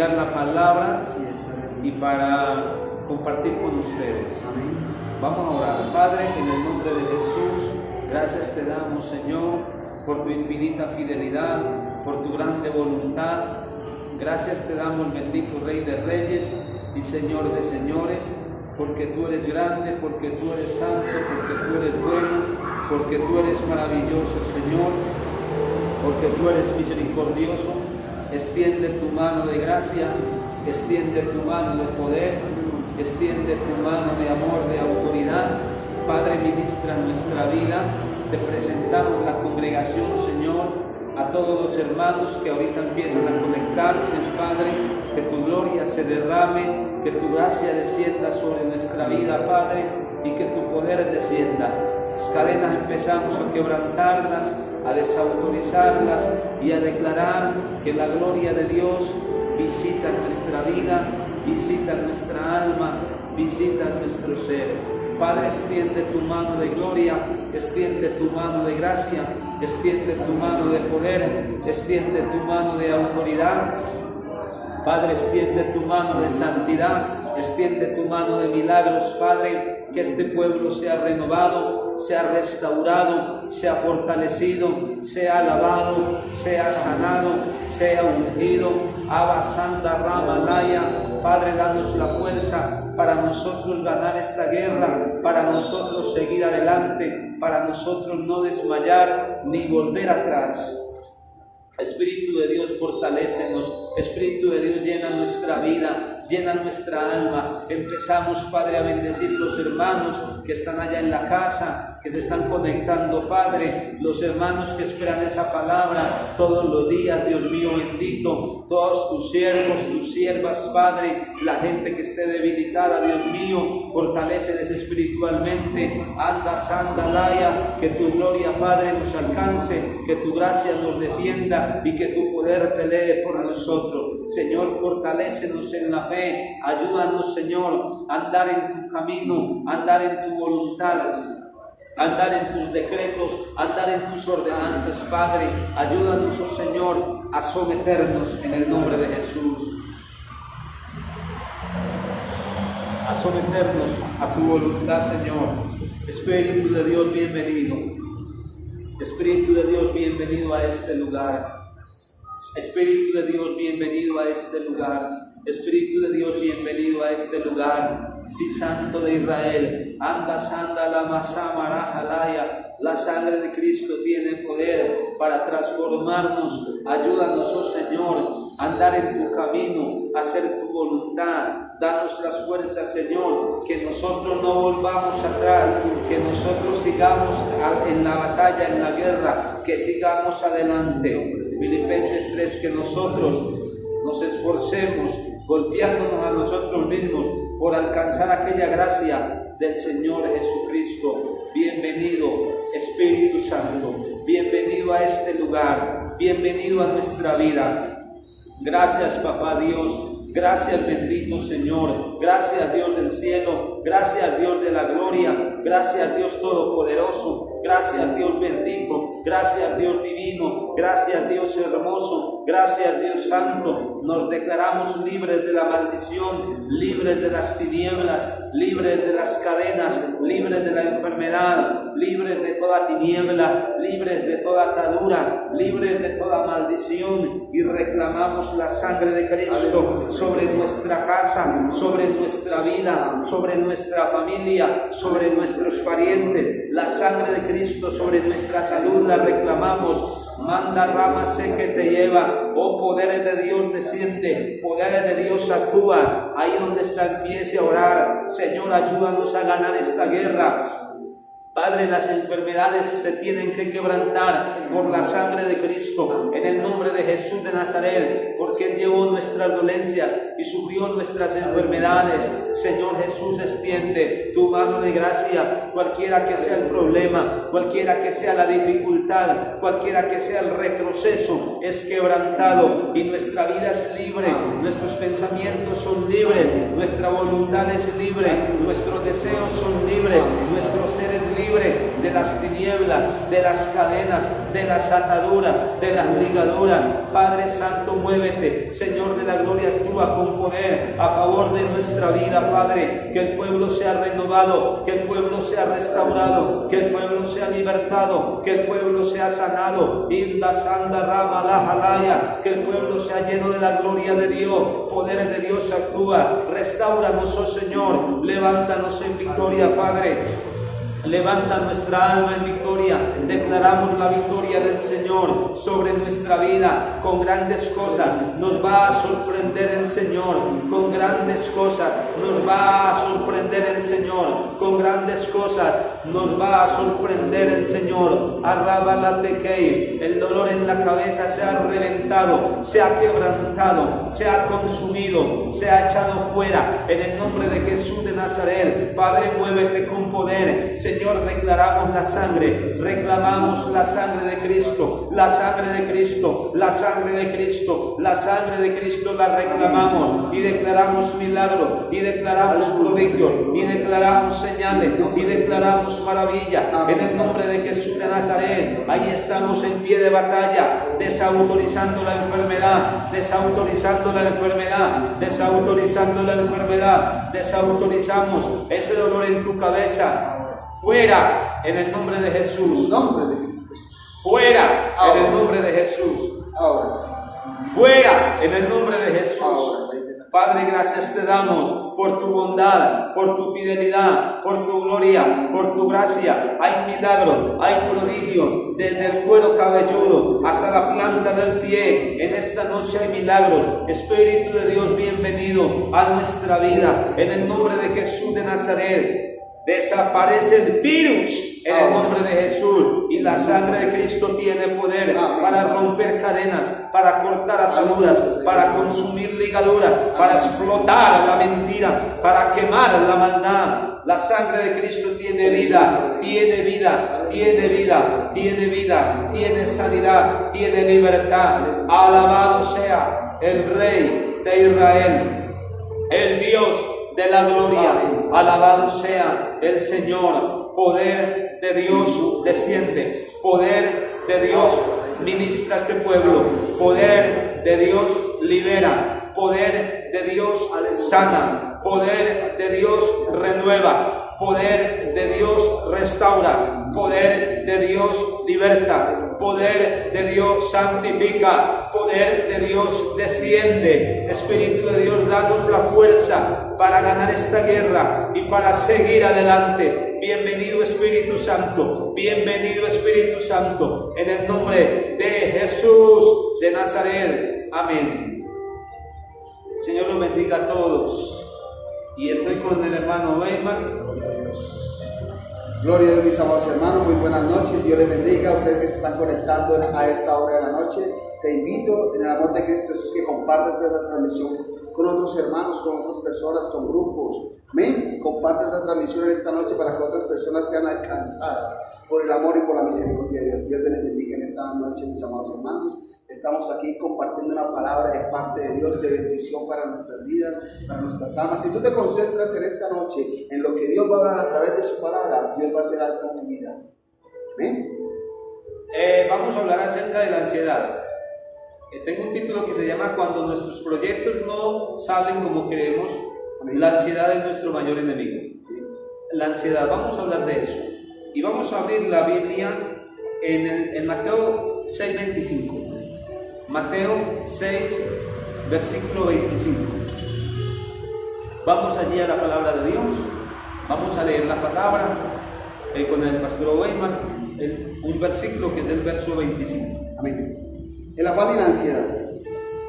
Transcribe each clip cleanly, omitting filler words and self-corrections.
estudiar la palabra y para compartir con ustedes. Amén. Vamos a orar. Padre, en el nombre de Jesús, gracias te damos, Señor, por tu infinita fidelidad, por tu grande voluntad. Gracias te damos, bendito Rey de Reyes y Señor de Señores, porque tú eres grande, porque tú eres santo, porque tú eres bueno, porque tú eres maravilloso, Señor, porque tú eres misericordioso. Extiende tu mano de gracia, extiende tu mano de poder, extiende tu mano de amor, de autoridad. Padre, ministra nuestra vida. Te presentamos la congregación, Señor, a todos los hermanos que ahorita empiezan a conectarse, Padre, que tu gloria se derrame, que tu gracia descienda sobre nuestra vida, Padre, y que tu poder descienda. Las cadenas empezamos a quebrantarlas, a desautorizarlas y a declarar que la gloria de Dios visita nuestra vida, visita nuestra alma, visita nuestro ser. Padre, extiende tu mano de gloria, extiende tu mano de gracia, extiende tu mano de poder, extiende tu mano de autoridad. Padre, extiende tu mano de santidad, extiende tu mano de milagros, Padre, que este pueblo sea renovado, sea restaurado, sea fortalecido, sea alabado, sea sanado, sea ungido. Abba Santa Ramalaya. Padre, danos la fuerza para nosotros ganar esta guerra, para nosotros seguir adelante, para nosotros no desmayar ni volver atrás. Espíritu de Dios, fortalécenos. Espíritu de Dios, llena nuestra vida, llena nuestra alma. Empezamos, Padre, a bendecir los hermanos que están allá en la casa, que se están conectando, Padre, los hermanos que esperan esa palabra todos los días, Dios mío bendito, todos tus siervos, tus siervas, Padre, la gente que esté debilitada, Dios mío, fortaléceles espiritualmente. Anda, Santa Laya, que tu gloria, Padre, nos alcance, que tu gracia nos defienda y que tu poder pelee por nosotros. Señor, fortalécenos en la fe, ayúdanos, Señor, a andar en tu camino, a andar en tu voluntad, andar en tus decretos, andar en tus ordenanzas, Padre. Ayúdanos, oh Señor, a someternos en el nombre de Jesús, a someternos a tu voluntad, Señor. Espíritu de Dios, bienvenido. Espíritu de Dios, bienvenido a este lugar. Espíritu de Dios, bienvenido a este lugar. Espíritu de Dios, bienvenido a este lugar. Sí, Santo de Israel, anda, santa la masamaраjalaya. La sangre de Cristo tiene poder para transformarnos. Ayúdanos, oh Señor, a andar en tu camino, a hacer tu voluntad. Danos las fuerzas, Señor, que nosotros no volvamos atrás, que nosotros sigamos en la batalla, en la guerra, que sigamos adelante. Filipenses 3, que nosotros nos esforcemos golpeándonos a nosotros mismos por alcanzar aquella gracia del Señor Jesucristo. Bienvenido, Espíritu Santo, bienvenido a este lugar, bienvenido a nuestra vida. Gracias, Papá Dios, gracias, bendito Señor, gracias, Dios del cielo, gracias, Dios de la gloria, gracias, Dios todopoderoso, gracias, Dios bendito, gracias, Dios divino, gracias, Dios hermoso, gracias, Dios santo. Nos declaramos libres de la maldición, libres de las tinieblas, libres de las cadenas, libres de la enfermedad, libres de toda tiniebla, libres de toda atadura, libres de toda maldición, y reclamamos la sangre de Cristo sobre nuestra casa, sobre nuestra vida, sobre nuestra familia, sobre nuestros parientes. La sangre de Cristo sobre nuestra salud la reclamamos. Manda ramas sé que te lleva, oh poderes de Dios desciende, poderes de Dios actúa. Ahí donde está, empiece a orar. Señor, ayúdanos a ganar esta guerra. Padre, las enfermedades se tienen que quebrantar por la sangre de Cristo, en el nombre de Jesús de Nazaret, porque Él llevó nuestras dolencias y sufrió nuestras enfermedades. Señor Jesús, extiende tu mano de gracia cualquiera que sea el problema, cualquiera que sea la dificultad, cualquiera que sea el retroceso, es quebrantado y nuestra vida es libre, nuestros pensamientos son libres, nuestra voluntad es libre, nuestros deseos son libres, nuestro ser es libre de las tinieblas, de las cadenas, de las ataduras, de las ligaduras. Padre Santo, muévete, Señor de la gloria, actúa con poder a favor de nuestra vida, Padre, que el pueblo sea renovado, que el pueblo sea restaurado, que el pueblo sea libertado, que el pueblo sea sanado, Inda Sanda Rama La Jalaya, que el pueblo sea lleno de la gloria de Dios, poder de Dios actúa, restauranos, oh Señor, levántanos en victoria, Padre. Levanta nuestra alma en victoria, declaramos la victoria del Señor sobre nuestra vida, con grandes cosas nos va a sorprender el Señor, con grandes cosas nos va a sorprender el Señor, con grandes cosas nos va a sorprender el Señor. Arrabalatei, el dolor en la cabeza se ha reventado, se ha quebrantado, se ha consumido, se ha echado fuera, en el nombre de Jesús de Nazaret. Padre, muévete con poder, Señor, declaramos la sangre, reclamamos la sangre de Cristo, la sangre de Cristo, la sangre de Cristo, la sangre de Cristo la reclamamos y declaramos milagro, y declaramos prodigio, y declaramos señales, y declaramos maravilla, en el nombre de Jesús de Nazaret. Ahí estamos en pie de batalla, desautorizando la enfermedad, desautorizando la enfermedad, desautorizando la enfermedad, desautorizamos ese dolor en tu cabeza. Fuera en el nombre de Jesús. Nombre de Cristo. Fuera en el nombre de Jesús. Ahora sí. Fuera en el nombre de Jesús. Padre, gracias te damos por tu bondad, por tu fidelidad, por tu gloria, por tu gracia. Hay milagros, hay prodigios, desde el cuero cabelludo hasta la planta del pie. En esta noche hay milagros. Espíritu de Dios, bienvenido a nuestra vida. En el nombre de Jesús de Nazaret. Desaparece el virus en el nombre de Jesús, y la sangre de Cristo tiene poder para romper cadenas, para cortar ataduras, para consumir ligaduras, para explotar la mentira, para quemar la maldad. La sangre de Cristo tiene vida, tiene vida, tiene vida, tiene vida, tiene sanidad, tiene libertad. Alabado sea el Rey de Israel, el Dios de la gloria. Alabado sea el Señor. Poder de Dios desciende, poder de Dios ministra este pueblo, poder de Dios libera, poder de Dios sana, poder de Dios renueva, poder de Dios restaura, poder de Dios liberta, poder de Dios santifica, poder de Dios desciende. Espíritu de Dios, danos la fuerza para ganar esta guerra y para seguir adelante. Bienvenido Espíritu Santo, bienvenido Espíritu Santo, en el nombre de Jesús de Nazaret. Amén. Señor los bendiga a todos. Y estoy con el hermano Weimar. Gloria a Dios. Gloria a Dios, mis amados hermanos. Muy buenas noches. Dios les bendiga a ustedes que se están conectando a esta hora de la noche. Te invito en el amor de Cristo Jesús que compartas esta transmisión con otros hermanos, con otras personas, con grupos. Amén. Comparte esta transmisión en esta noche para que otras personas sean alcanzadas por el amor y por la misericordia de Dios. Dios les bendiga en esta noche, mis amados hermanos. Estamos aquí compartiendo una palabra de parte de Dios de bendición para nuestras vidas, para nuestras almas. Si tú te concentras en esta noche en lo que Dios va a hablar a través de su palabra, Dios va a hacer algo en tu vida. Amén. Vamos a hablar acerca de la ansiedad. Tengo un título que se llama Cuando nuestros proyectos no salen como queremos. Amén. La ansiedad es nuestro mayor enemigo. La ansiedad, vamos a hablar de eso. Y vamos a abrir la Biblia en Mateo 6:25. Mateo 6, versículo 25. Vamos allí a la palabra de Dios. Vamos a leer la palabra con el pastor Weimar, un versículo que es el verso 25. Amén. El afán y la ansiedad.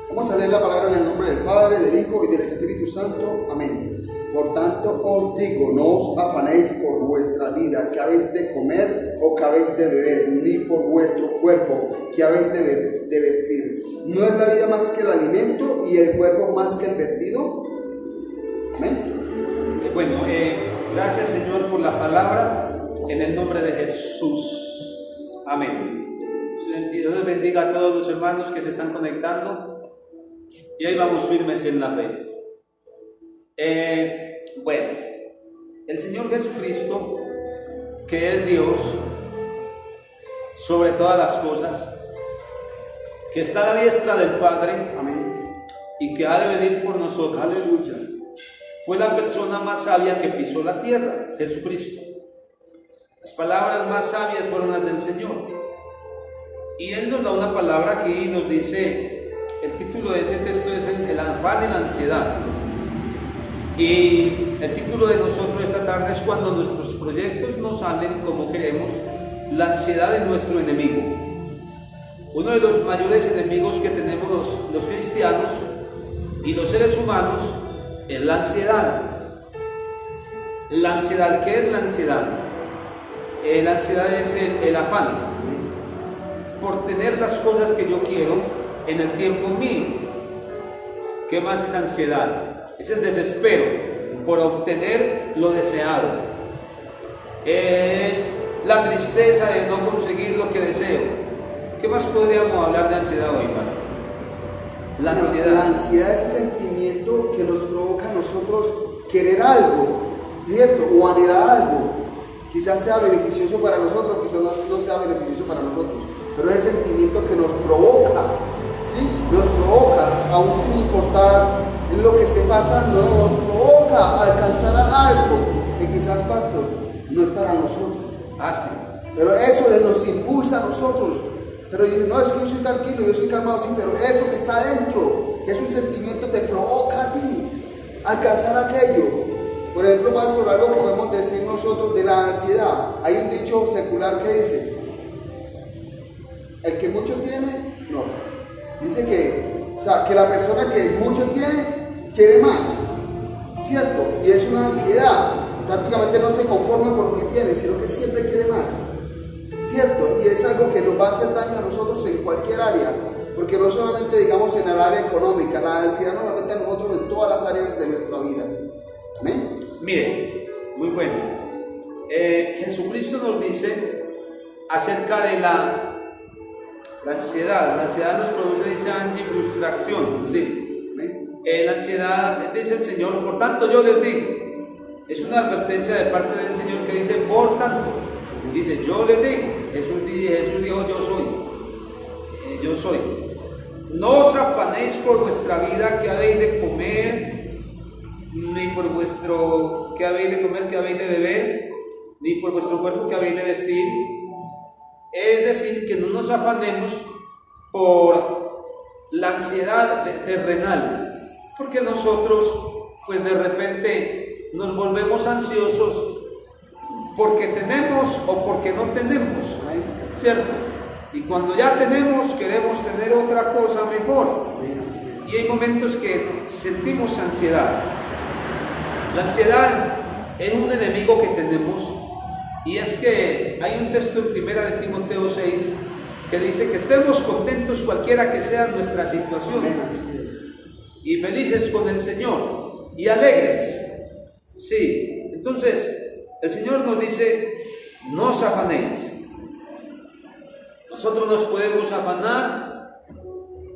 Vamos a leer la palabra en el nombre del Padre, del Hijo y del Espíritu Santo. Amén. Por tanto os digo, no os afanéis por vuestra vida, que habéis de comer o que habéis de beber, ni por vuestro cuerpo, que habéis de vestir. ¿No es la vida más que el alimento y el cuerpo más que el vestido? Amén. Bueno, gracias Señor por la palabra. bendiga a todos los hermanos que se están conectando y ahí vamos firmes en la fe. Bueno, el Señor Jesucristo, que es Dios sobre todas las cosas, que está a la diestra del Padre, Amén. y que ha de venir por nosotros, Aleluya. fue la persona más sabia que pisó la tierra, Jesucristo. Las palabras más sabias fueron las del Señor. Y Él nos da una palabra aquí y nos dice, el título de ese texto es el afán y la ansiedad. Y el título de nosotros esta tarde es cuando nuestros proyectos no salen como queremos, la ansiedad es nuestro enemigo. Uno de los mayores enemigos que tenemos los cristianos y los seres humanos es la ansiedad. La ansiedad, ¿qué es la ansiedad? La ansiedad es el afán por tener las cosas que yo quiero en el tiempo mío. ¿Qué más es ansiedad? Es el desespero por obtener lo deseado. Es la tristeza de no conseguir lo que deseo. ¿Qué más podríamos hablar de ansiedad hoy, Pablo? La ansiedad. La ansiedad es ese sentimiento que nos provoca a nosotros querer algo, ¿cierto? O anhelar algo. Quizás sea beneficioso para nosotros, quizás no sea beneficioso para nosotros, pero es el sentimiento que nos provoca, ¿sí? Nos provoca, aún sin importar en lo que esté pasando, ¿no? Nos provoca alcanzar algo que quizás, pastor, no es para nosotros. Sí. Pero eso nos impulsa a nosotros. Pero dicen, no, es que yo soy tranquilo, yo soy calmado, sí, pero eso que está dentro, que es un sentimiento, te provoca a ti alcanzar aquello. Por ejemplo, pastor, algo que podemos decir nosotros de la ansiedad. Hay un dicho secular que dice, el que mucho tiene, no. Dice que, que la persona que mucho tiene, quiere más, ¿cierto? Y es una ansiedad. Prácticamente no se conforma con lo que tiene, sino que siempre quiere más, ¿cierto? Y es algo que nos va a hacer daño a nosotros en cualquier área, porque no solamente, digamos, en el área económica, la ansiedad nos afecta a nosotros en todas las áreas de nuestra vida. ¿Amén? Mire, muy bueno. Jesucristo nos dice acerca de la ansiedad. La ansiedad nos produce, dice Angie, frustración. Sí. La ansiedad, dice el Señor, por tanto yo les digo, es una advertencia de parte del Señor que dice, por tanto, dice, yo les digo, Jesús dijo, yo soy. No os afanéis por vuestra vida, que habéis de comer, ni por vuestro que habéis de comer, que habéis de beber, ni por vuestro cuerpo que habéis de vestir. Es decir, que no nos afanemos por la ansiedad terrenal, porque nosotros pues de repente nos volvemos ansiosos porque tenemos o porque no tenemos, ¿cierto? Y cuando ya tenemos, queremos tener otra cosa mejor. Y hay momentos que sentimos ansiedad. La ansiedad es un enemigo que tenemos, y es que hay un texto en 1 de Timoteo 6 que dice que estemos contentos cualquiera que sea nuestra situación, y felices con el Señor y alegres. Sí, entonces el Señor nos dice, no os afanéis. Nosotros nos podemos afanar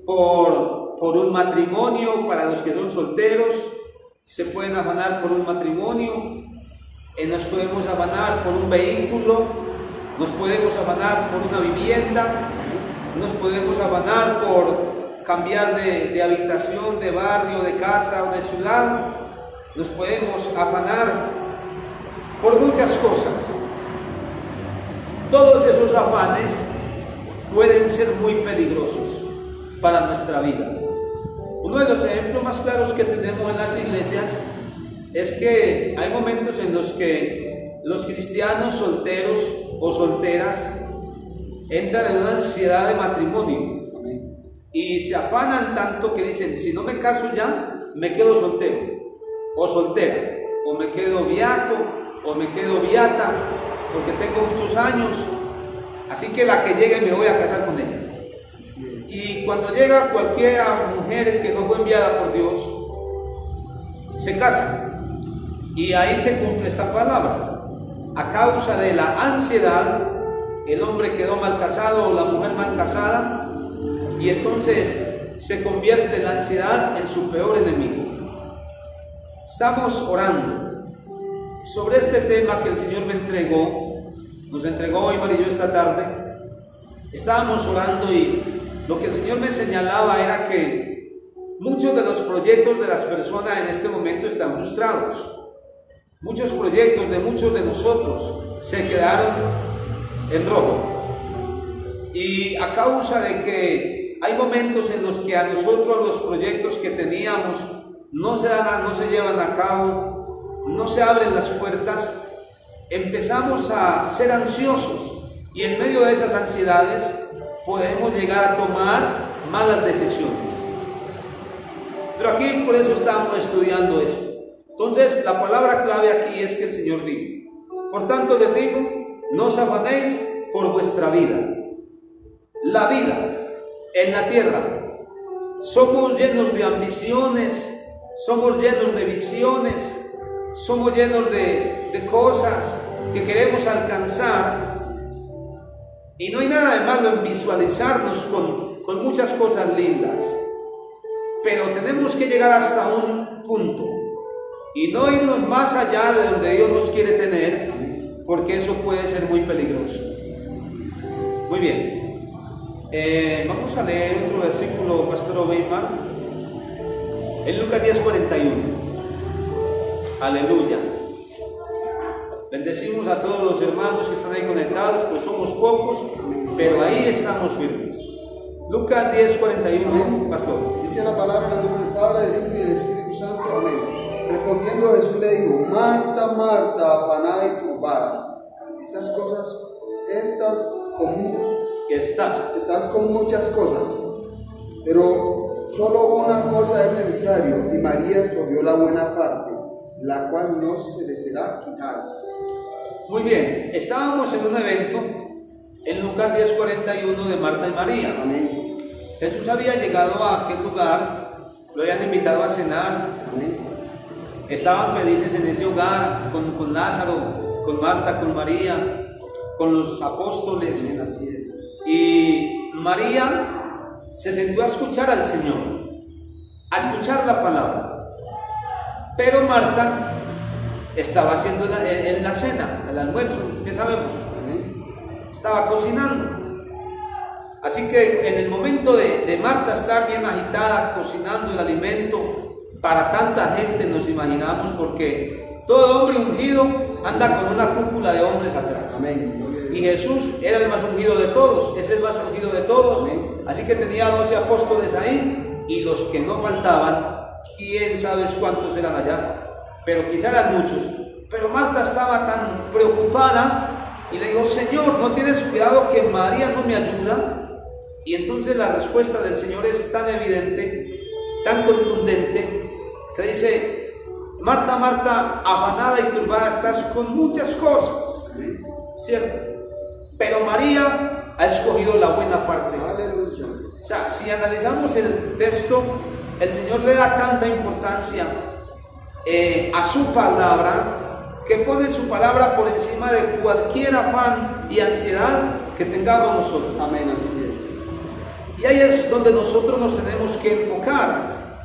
por un matrimonio. Para los que son solteros, se pueden afanar por un matrimonio, nos podemos afanar por un vehículo, nos podemos afanar por una vivienda, nos podemos afanar por cambiar de habitación, de barrio, de casa o de ciudad, nos podemos afanar por muchas cosas. Todos esos afanes pueden ser muy peligrosos para nuestra vida. Uno de los ejemplos más claros que tenemos en las iglesias es que hay momentos en los que los cristianos solteros o solteras entran en una ansiedad de matrimonio y se afanan tanto que dicen, si no me caso ya, me quedo soltero o soltera, o me quedo beato o me quedo beata porque tengo muchos años, así que la que llegue me voy a casar con ella. Y cuando llega cualquiera mujer que no fue enviada por Dios, se casa. Y ahí se cumple esta palabra. A causa de la ansiedad, el hombre quedó mal casado o la mujer mal casada, y entonces se convierte la ansiedad en su peor enemigo. Estamos orando sobre este tema que el Señor nos entregó hoy, María y yo, esta tarde. Estábamos orando y lo que el Señor me señalaba era que muchos de los proyectos de las personas en este momento están frustrados. Muchos proyectos de muchos de nosotros se quedaron en rojo. Y a causa de que hay momentos en los que a nosotros los proyectos que teníamos no se llevan a cabo, no se abren las puertas, empezamos a ser ansiosos y en medio de esas ansiedades podemos llegar a tomar malas decisiones. Pero aquí por eso estamos estudiando esto. Entonces la palabra clave aquí es que el Señor dijo: por tanto les digo, no os afanéis por vuestra vida. La vida en la tierra. Somos llenos de ambiciones, somos llenos de visiones, somos llenos de cosas que queremos alcanzar, y no hay nada de malo en visualizarnos con muchas cosas lindas, pero tenemos que llegar hasta un punto y no irnos más allá de donde Dios nos quiere tener, porque eso puede ser muy peligroso. Muy bien. Vamos a leer otro versículo, Pastor Obeimar, en Lucas 10:41. Aleluya. Bendecimos a todos los hermanos que están ahí conectados, pues somos pocos, pero ahí estamos firmes. Lucas 10:41, Pastor. Dice la palabra en el nombre del Padre, del Hijo y del Espíritu Santo. Amén. Respondiendo Jesús le dijo: Marta, Marta, afanada y turbada, estás con muchas cosas, pero solo una cosa es necesario, y María escogió la buena parte, la cual no se le será quitada. Muy bien, estábamos en un evento en Lucas 10:41 de Marta y María. Amén. Jesús había llegado a aquel lugar, lo habían invitado a cenar. Amén. Estaban felices en ese hogar con Lázaro, con Marta, con María, con los apóstoles. Amén, así es. Y María se sentó a escuchar al Señor, a escuchar la palabra. Pero Marta estaba haciendo en la cena, el almuerzo, ¿qué sabemos? Amén. Estaba cocinando. Así que en el momento de Marta estar bien agitada, cocinando el alimento para tanta gente, nos imaginamos, porque todo hombre ungido anda con una cúpula de hombres atrás. Amén. Y Jesús era el más ungido de todos, es el más ungido de todos. Amén. Así que tenía 12 apóstoles ahí, y los que no faltaban, quién sabe cuántos eran allá, pero quizá eran muchos. Pero Marta estaba tan preocupada y le dijo: Señor, ¿no tienes cuidado que María no me ayuda? Y entonces la respuesta del Señor es tan evidente, tan contundente, que dice: Marta, Marta, afanada y turbada estás con muchas cosas, ¿cierto? Pero María ha escogido la buena parte. Aleluya. O sea, si analizamos el texto, el Señor le da tanta importancia a su palabra, que pone su palabra por encima de cualquier afán y ansiedad que tengamos nosotros. Amén, así es. Y ahí es donde nosotros nos tenemos que enfocar,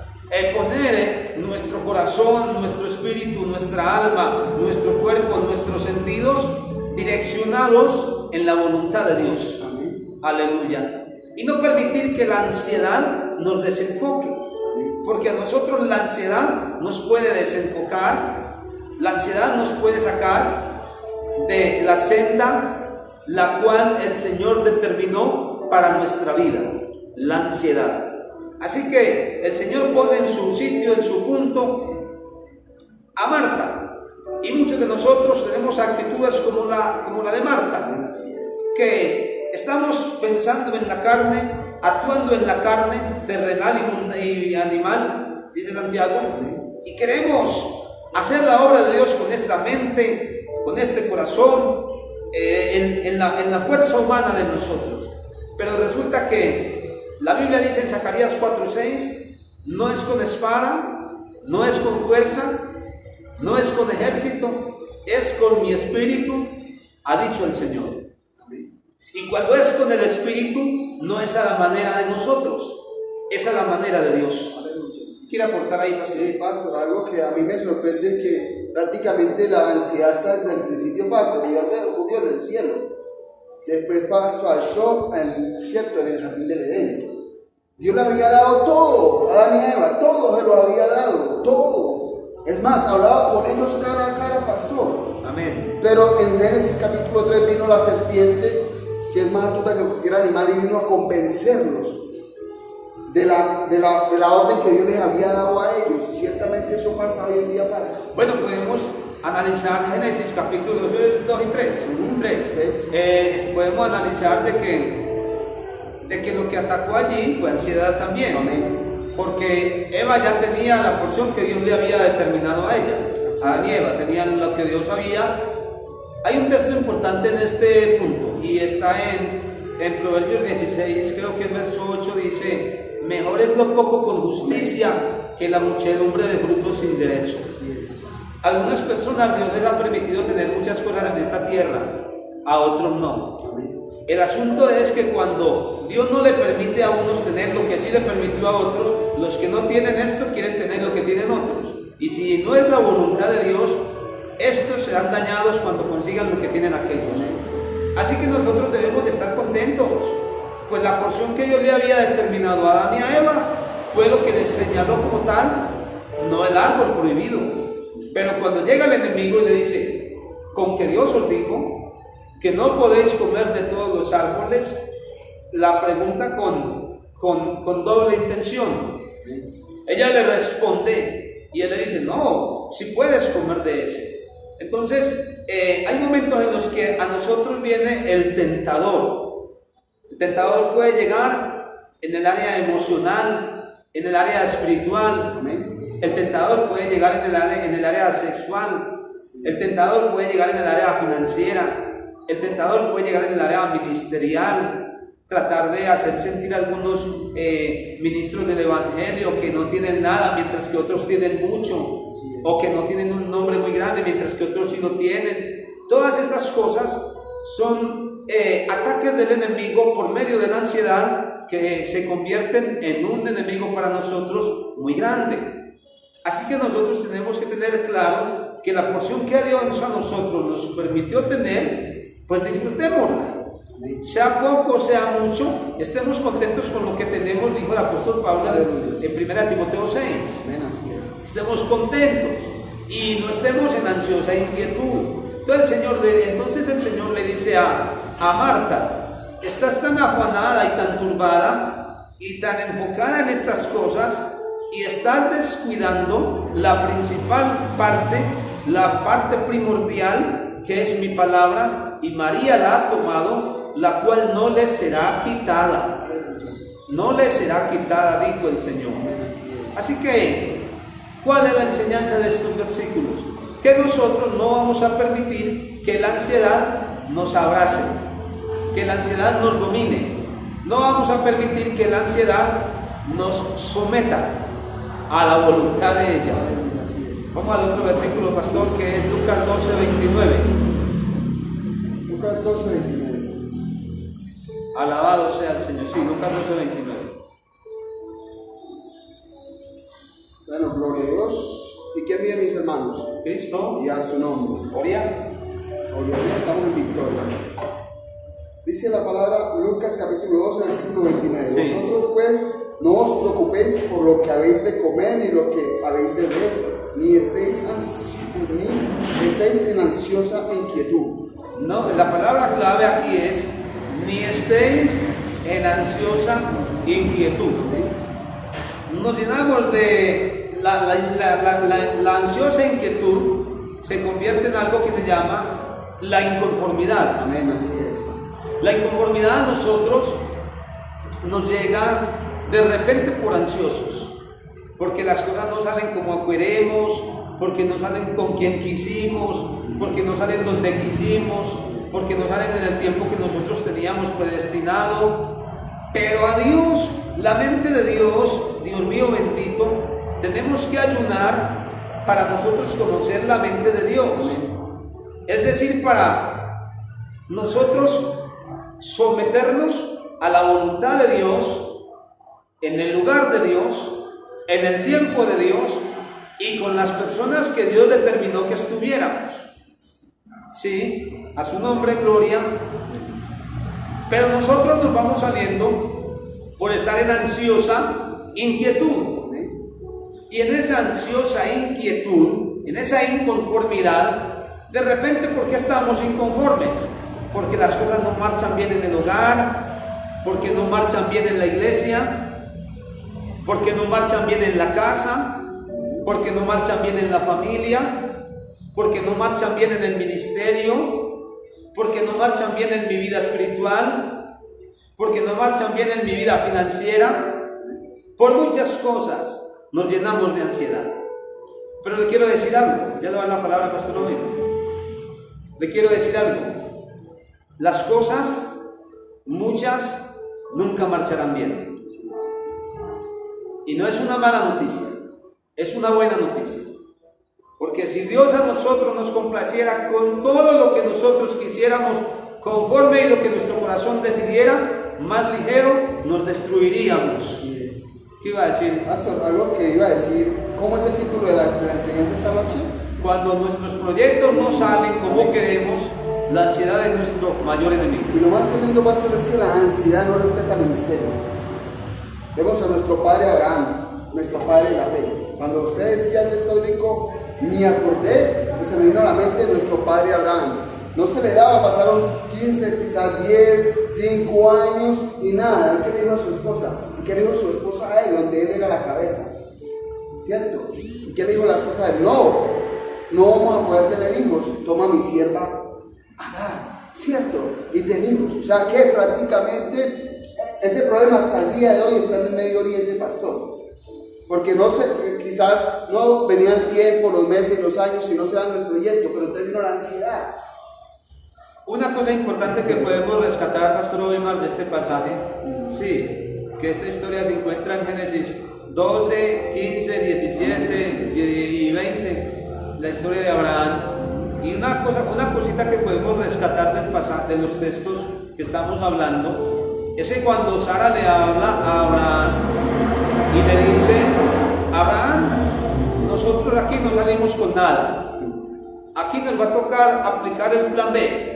poner nuestro corazón, nuestro espíritu, nuestra alma, nuestro cuerpo, nuestros sentidos direccionados en la voluntad de Dios. Amén. Aleluya. Y no permitir que la ansiedad nos desenfoque, porque a nosotros la ansiedad nos puede desenfocar, la ansiedad nos puede sacar de la senda la cual el Señor determinó para nuestra vida, la ansiedad. Así que el Señor pone en su sitio, en su punto, a Marta. Y muchos de nosotros tenemos actitudes como la de Marta, Amén, así es. que estamos pensando en la carne, actuando en la carne terrenal y animal, dice Santiago, y queremos hacer la obra de Dios con esta mente, con este corazón, en la fuerza humana de nosotros. Pero resulta que la Biblia dice en Zacarías 4:6, no es con espada, no es con fuerza, no es con ejército, es con mi espíritu, ha dicho el Señor. Y cuando es con el espíritu, no es a la manera de nosotros, es a la manera de Dios. ¿Quiere aportar ahí, pastor? Sí, pastor, algo que a mí me sorprende es que prácticamente la ansiedad está desde el principio, pastor, y ya te ocurrió en el cielo. Después pasó cierto, en el jardín del Edén. Dios le había dado todo a Adán y a Eva, todo se lo había dado, todo. Es más, hablaba con ellos cara a cara, pastor. Amén. Pero en Génesis capítulo 3 vino la serpiente, que es más astuta que cualquier animal, y vino a convencerlos de la orden que Dios les había dado a ellos. Y ciertamente eso pasa hoy en día, pasa. Bueno, podemos analizar Génesis capítulos 2 y 3. Podemos analizar de que lo que atacó allí fue ansiedad también. Amén. Porque Eva ya tenía la porción que Dios le había determinado a ella. Adán y Eva tenían lo que Dios había. Hay un texto importante en este punto y está en Proverbios 16, creo que el verso 8 dice: mejor es lo poco con justicia que la muchedumbre de frutos sin derecho. Algunas personas Dios les ha permitido tener muchas cosas en esta tierra, a otros no. El asunto es que cuando Dios no le permite a unos tener lo que sí le permitió a otros, los que no tienen esto quieren tener lo que tienen otros. Y si no es la voluntad de Dios, estos serán dañados cuando consigan lo que tienen aquellos. Así que nosotros debemos de estar contentos, pues la porción que Dios le había determinado a Adán y a Eva fue lo que les señaló como tal, no el árbol prohibido. Pero cuando llega el enemigo y le dice: con que Dios os dijo que no podéis comer de todos los árboles, la pregunta con doble intención. Ella le responde y él le dice: no, si puedes comer de ese. Entonces hay momentos en los que a nosotros viene el tentador. El tentador puede llegar en el área emocional, en el área espiritual. El tentador puede llegar en el área sexual. El tentador puede llegar en el área financiera. El tentador puede llegar en el área ministerial, tratar de hacer sentir a algunos ministros del evangelio que no tienen nada mientras que otros tienen mucho, o que no tienen un nombre muy grande mientras que otros sí lo tienen. Todas estas cosas son ataques del enemigo por medio de la ansiedad, que se convierten en un enemigo para nosotros muy grande. Así que nosotros tenemos que tener claro que la porción que Dios a nosotros nos permitió tener, pues disfrutémosla. Sea poco, sea mucho, estemos contentos con lo que tenemos, dijo el apóstol Pablo en 1 Timoteo 6. Estemos contentos y no estemos en ansiosa inquietud. Entonces el Señor le dice a Marta: estás tan afanada y tan turbada y tan enfocada en estas cosas, y estás descuidando la principal parte, la parte primordial, que es mi palabra, y María la ha tomado, la cual no le será quitada. No le será quitada, dijo el Señor. Así que, ¿cuál es la enseñanza de estos versículos? Que nosotros no vamos a permitir que la ansiedad nos abrace, que la ansiedad nos domine. No vamos a permitir que la ansiedad nos someta a la voluntad de ella. Vamos al otro versículo, pastor, que es Lucas 12:29. Lucas 12:29. Alabado sea el Señor. Sí, Lucas 12:29. Bueno, gloria a Dios. ¿Y quién viene, mis hermanos? Cristo. Y a su nombre. Gloria. Gloria a Dios, estamos en victoria. Dice la palabra Lucas capítulo 12, versículo 29. Sí. Vosotros pues no os preocupéis por lo que habéis de comer, ni lo que habéis de beber, ni estéis en ansiosa inquietud. No, la palabra clave aquí es: ni estéis en ansiosa inquietud. Nos llenamos de la ansiosa inquietud, se convierte en algo que se llama la inconformidad. Amén, así es. La inconformidad a nosotros nos llega de repente por ansiosos, porque las cosas no salen como queremos, porque no salen con quien quisimos, porque no salen donde quisimos, porque no salen en el tiempo que nosotros teníamos predestinado. Pero a Dios, la mente de Dios, Dios mío bendito, tenemos que ayunar para nosotros conocer la mente de Dios. Es decir, para nosotros someternos a la voluntad de Dios, en el lugar de Dios, en el tiempo de Dios y con las personas que Dios determinó que estuviéramos. Sí, a su nombre gloria. Pero nosotros nos vamos saliendo por estar en ansiosa inquietud. Y en esa ansiosa inquietud, en esa inconformidad, de repente, ¿por qué estamos inconformes? Porque las cosas no marchan bien en el hogar, porque no marchan bien en la iglesia, porque no marchan bien en la casa, porque no marchan bien en la familia, porque no marchan bien en el ministerio, porque no marchan bien en mi vida espiritual, porque no marchan bien en mi vida financiera. Por muchas cosas nos llenamos de ansiedad. Pero le quiero decir algo, ya le va la palabra al pastor hoy. Le quiero decir algo. Las cosas, muchas, nunca marcharán bien. Y no es una mala noticia, es una buena noticia. Porque si Dios a nosotros nos complaciera con todo lo que nosotros quisiéramos, conforme a lo que nuestro corazón decidiera, más ligero nos destruiríamos. ¿Qué iba a decir? Pastor, algo que iba a decir, ¿cómo es el título de la enseñanza esta noche? Cuando nuestros proyectos no salen como queremos, la ansiedad es nuestro mayor enemigo. Y lo más tremendo, pastor, es que la ansiedad no respeta ministerio. Vemos a nuestro padre Abraham, nuestro padre de la fe. Cuando usted decía el texto bíblico, me acordé, pues se me vino a la mente nuestro padre Abraham. No se le daba, pasaron 15, quizás 10, 5 años y nada. ¿Qué le dijo a su esposa? ¿Y qué le dijo su esposa a él? Donde él era la cabeza. ¿Cierto? ¿Y qué le dijo la esposa a él? No vamos a poder tener hijos. Toma mi sierva Agar, ¿cierto? Y ten hijos. O sea que prácticamente ese problema hasta el día de hoy está en el Medio Oriente, pastor. Porque no sé, quizás no venía el tiempo, los meses, los años y no se dan el proyecto, pero terminó la ansiedad. Una cosa importante que podemos rescatar, pastor Oimar, de este pasaje, sí, que esta historia se encuentra en Génesis 12, 15, 17 y 20, la historia de Abraham. Y una cosita que podemos rescatar del pasaje, de los textos que estamos hablando, es que cuando Sara le habla a Abraham y le dice: Abraham, nosotros aquí no salimos con nada, aquí nos va a tocar aplicar el plan B.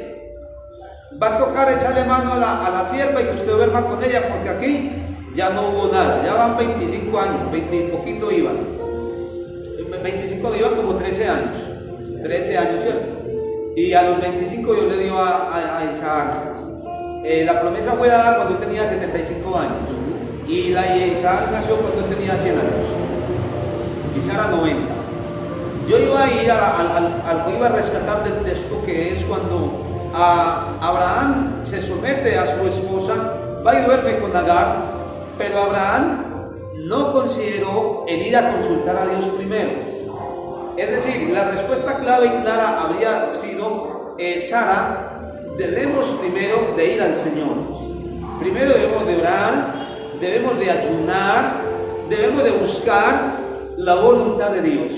Va a tocar echarle mano a la sierva y que usted duerma con ella, porque aquí ya no hubo nada. Ya van 25 años, 20 y poquito iban. 25 iban como 13 años. 13 años, ¿cierto? Y a los 25 Dios le dio a Isaac. La promesa fue dada cuando él tenía 75 años. Y Isaac nació cuando él tenía 100 años. Y Sara 90. Yo iba a ir iba a rescatar del texto, que es cuando Abraham se somete a su esposa, va y duerme con Agar, pero Abraham no consideró el ir a consultar a Dios primero. Es decir, la respuesta clave y clara habría sido: Sara, debemos primero de ir al Señor. Primero debemos de orar, debemos de ayunar, debemos de buscar la voluntad de Dios.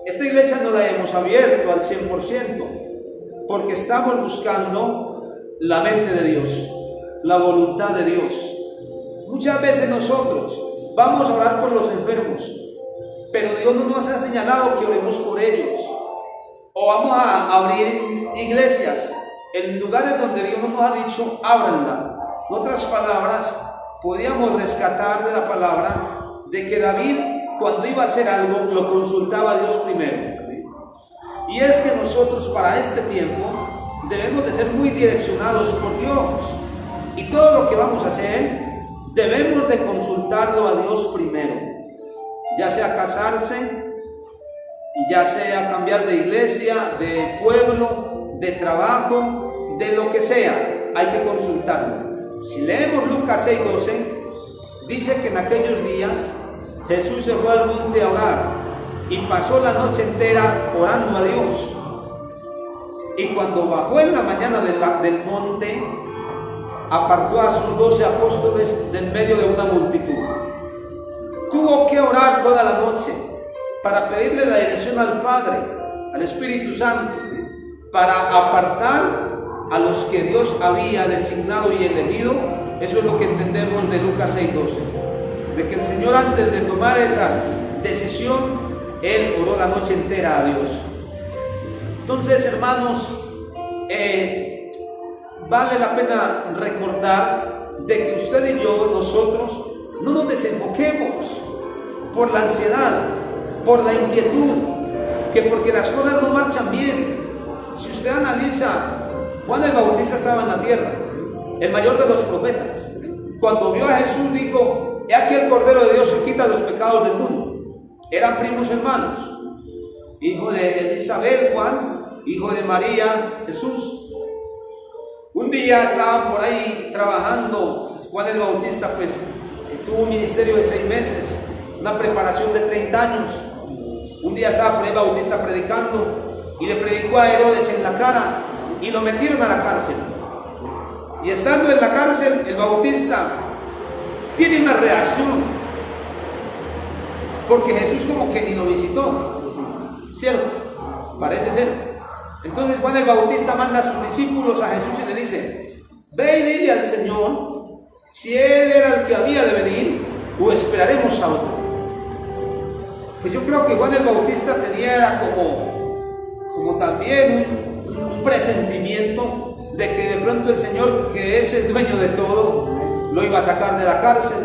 Esta iglesia no la hemos abierto al 100%. Porque estamos buscando la mente de Dios, la voluntad de Dios. Muchas veces nosotros vamos a orar por los enfermos, pero Dios no nos ha señalado que oremos por ellos. O vamos a abrir iglesias en lugares donde Dios no nos ha dicho, ábranla. En otras palabras, podíamos rescatar de la palabra de que David, cuando iba a hacer algo, lo consultaba a Dios primero. Y es que nosotros para este tiempo debemos de ser muy direccionados por Dios. Y todo lo que vamos a hacer, debemos de consultarlo a Dios primero. Ya sea casarse, ya sea cambiar de iglesia, de pueblo, de trabajo, de lo que sea, hay que consultarlo. Si leemos Lucas 6:12, dice que en aquellos días Jesús se fue al monte a orar y pasó la noche entera orando a Dios. Y cuando bajó en la mañana del monte, apartó a sus 12 apóstoles del medio de una multitud. Tuvo que orar toda la noche para pedirle la dirección al Padre, al Espíritu Santo, para apartar a los que Dios había designado y elegido. Eso es lo que entendemos de Lucas 6:12, de que el Señor, antes de tomar esa decisión, Él oró la noche entera a Dios. Entonces, hermanos, vale la pena recordar de que usted y yo, nosotros, no nos desenfoquemos por la ansiedad, por la inquietud, que porque las cosas no marchan bien. Si usted analiza, Juan el Bautista estaba en la tierra, el mayor de los profetas. Cuando vio a Jesús, dijo: he aquí el Cordero de Dios que quita los pecados del mundo. Eran primos hermanos, hijo de Elizabeth, Juan, hijo de María, Jesús. Un día estaban por ahí trabajando. Juan el Bautista pues tuvo un ministerio de 6 meses, una preparación de 30 años. Un día estaba por ahí Bautista predicando y le predicó a Herodes en la cara y lo metieron a la cárcel. Y estando en la cárcel, el Bautista tiene una reacción, porque Jesús como que ni lo visitó, ¿cierto? Parece ser. Entonces Juan el Bautista manda a sus discípulos a Jesús y le dice: ve y dile al Señor si Él era el que había de venir o esperaremos a otro. Pues yo creo que Juan el Bautista tenía como también un presentimiento de que de pronto el Señor, que es el dueño de todo, lo iba a sacar de la cárcel,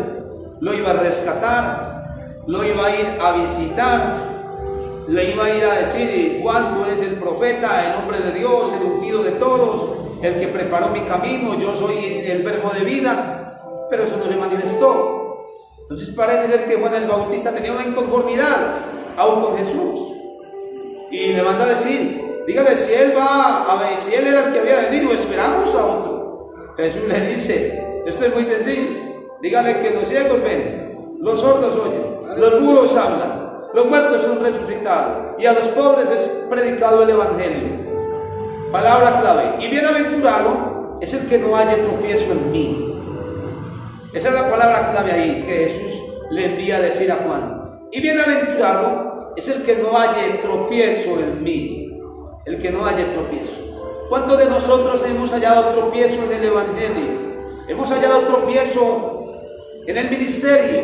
lo iba a rescatar, lo iba a ir a visitar, le iba a ir a decir: Juan, tú eres el profeta, el hombre de Dios, el ungido de todos, el que preparó mi camino, yo soy el verbo de vida. Pero eso no se manifestó. Entonces parece ser que Juan el Bautista tenía una inconformidad aún con Jesús, y le manda a decir: dígale si él va a ver, si él era el que había de venir o esperamos a otro. Jesús le dice: esto es muy sencillo, dígale que los ciegos ven, los sordos oyen, los mudos hablan, los muertos son resucitados, y a los pobres es predicado el evangelio. Palabra clave: y bienaventurado es el que no haya tropiezo en mí. Esa es la palabra clave ahí que Jesús le envía a decir a Juan. Y bienaventurado es el que no haya tropiezo en mí. El que no haya tropiezo. ¿Cuántos de nosotros hemos hallado tropiezo en el evangelio? Hemos hallado tropiezo en el ministerio.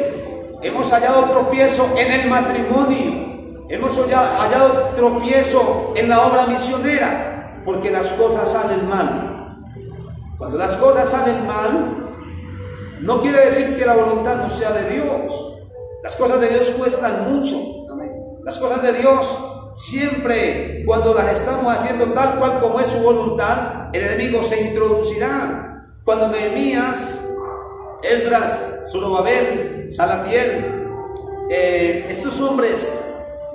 Hemos hallado tropiezo en el matrimonio. Hemos hallado tropiezo en la obra misionera. Porque las cosas salen mal. Cuando las cosas salen mal, no quiere decir que la voluntad no sea de Dios. Las cosas de Dios cuestan mucho. Las cosas de Dios, siempre cuando las estamos haciendo tal cual como es su voluntad, el enemigo se introducirá. Cuando Nehemías, Esdras, Zorobabel, Salatiel, estos hombres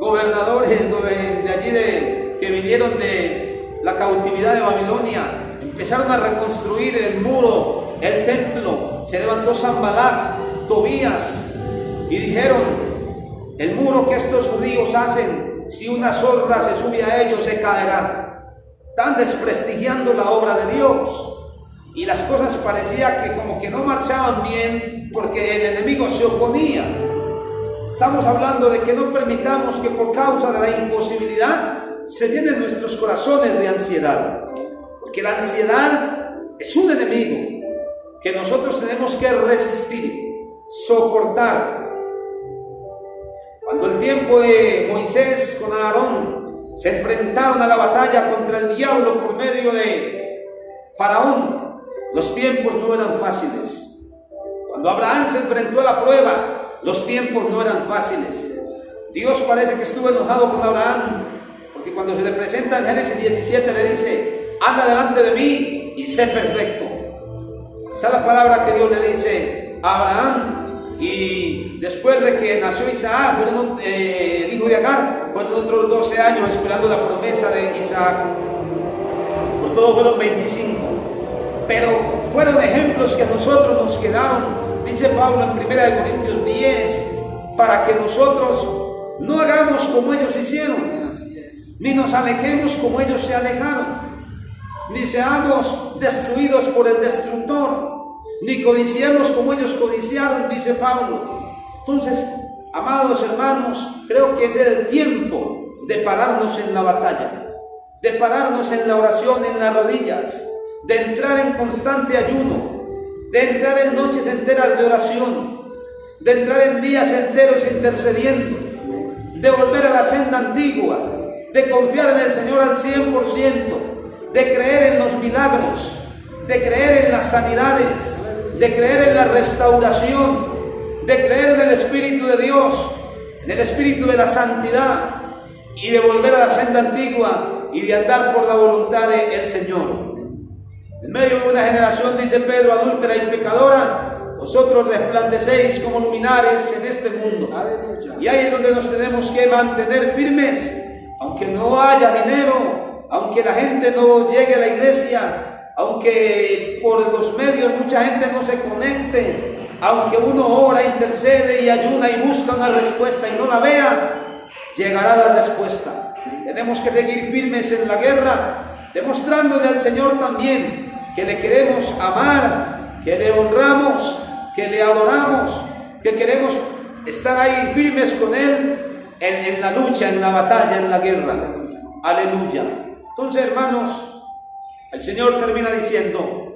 gobernadores de allí que vinieron de la cautividad de Babilonia, empezaron a reconstruir el muro, el templo. Se levantó Sanbalat, Tobías, y dijeron: el muro que estos judíos hacen, si una zorra se sube a ellos, se caerá. Están desprestigiando la obra de Dios, y las cosas parecía que como que no marchaban bien porque el enemigo se oponía. Estamos hablando de que no permitamos que por causa de la imposibilidad se llenen nuestros corazones de ansiedad, porque la ansiedad es un enemigo que nosotros tenemos que resistir, soportar. Cuando el tiempo de Moisés con Aarón se enfrentaron a la batalla contra el diablo por medio de Faraón, los tiempos no eran fáciles. Cuando Abraham se enfrentó a la prueba, los tiempos no eran fáciles. Dios parece que estuvo enojado con Abraham, porque cuando se le presenta en Génesis 17 le dice: anda delante de mí y sé perfecto. Esa es la palabra que Dios le dice a Abraham. Y después de que nació Isaac, el hijo de Agar, fueron otros 12 años esperando la promesa de Isaac. Por todo fueron 25. Pero fueron ejemplos que a nosotros nos quedaron, dice Pablo en 1 Corintios 10, para que nosotros no hagamos como ellos hicieron, ni nos alejemos como ellos se alejaron, ni seamos destruidos por el destructor, ni codiciemos como ellos codiciaron, dice Pablo. Entonces, amados hermanos, creo que es el tiempo de pararnos en la batalla, de pararnos en la oración, en las rodillas, de entrar en constante ayuno, de entrar en noches enteras de oración, de entrar en días enteros intercediendo, de volver a la senda antigua, de confiar en el Señor al 100%, de creer en los milagros, de creer en las sanidades, de creer en la restauración, de creer en el Espíritu de Dios, en el Espíritu de la santidad, y de volver a la senda antigua y de andar por la voluntad del Señor. En medio de una generación, dice Pedro, adúltera y pecadora, vosotros resplandecéis como luminares en este mundo. Aleluya. Y ahí es donde nos tenemos que mantener firmes, aunque no haya dinero, aunque la gente no llegue a la iglesia, aunque por los medios mucha gente no se conecte, aunque uno ora, intercede y ayuna y busca una respuesta y no la vea, llegará la respuesta. Tenemos que seguir firmes en la guerra, demostrándole al Señor también que le queremos amar, que le honramos, que le adoramos, que queremos estar ahí firmes con Él en la lucha, en la batalla, en la guerra. Aleluya. Entonces, hermanos, el Señor termina diciendo: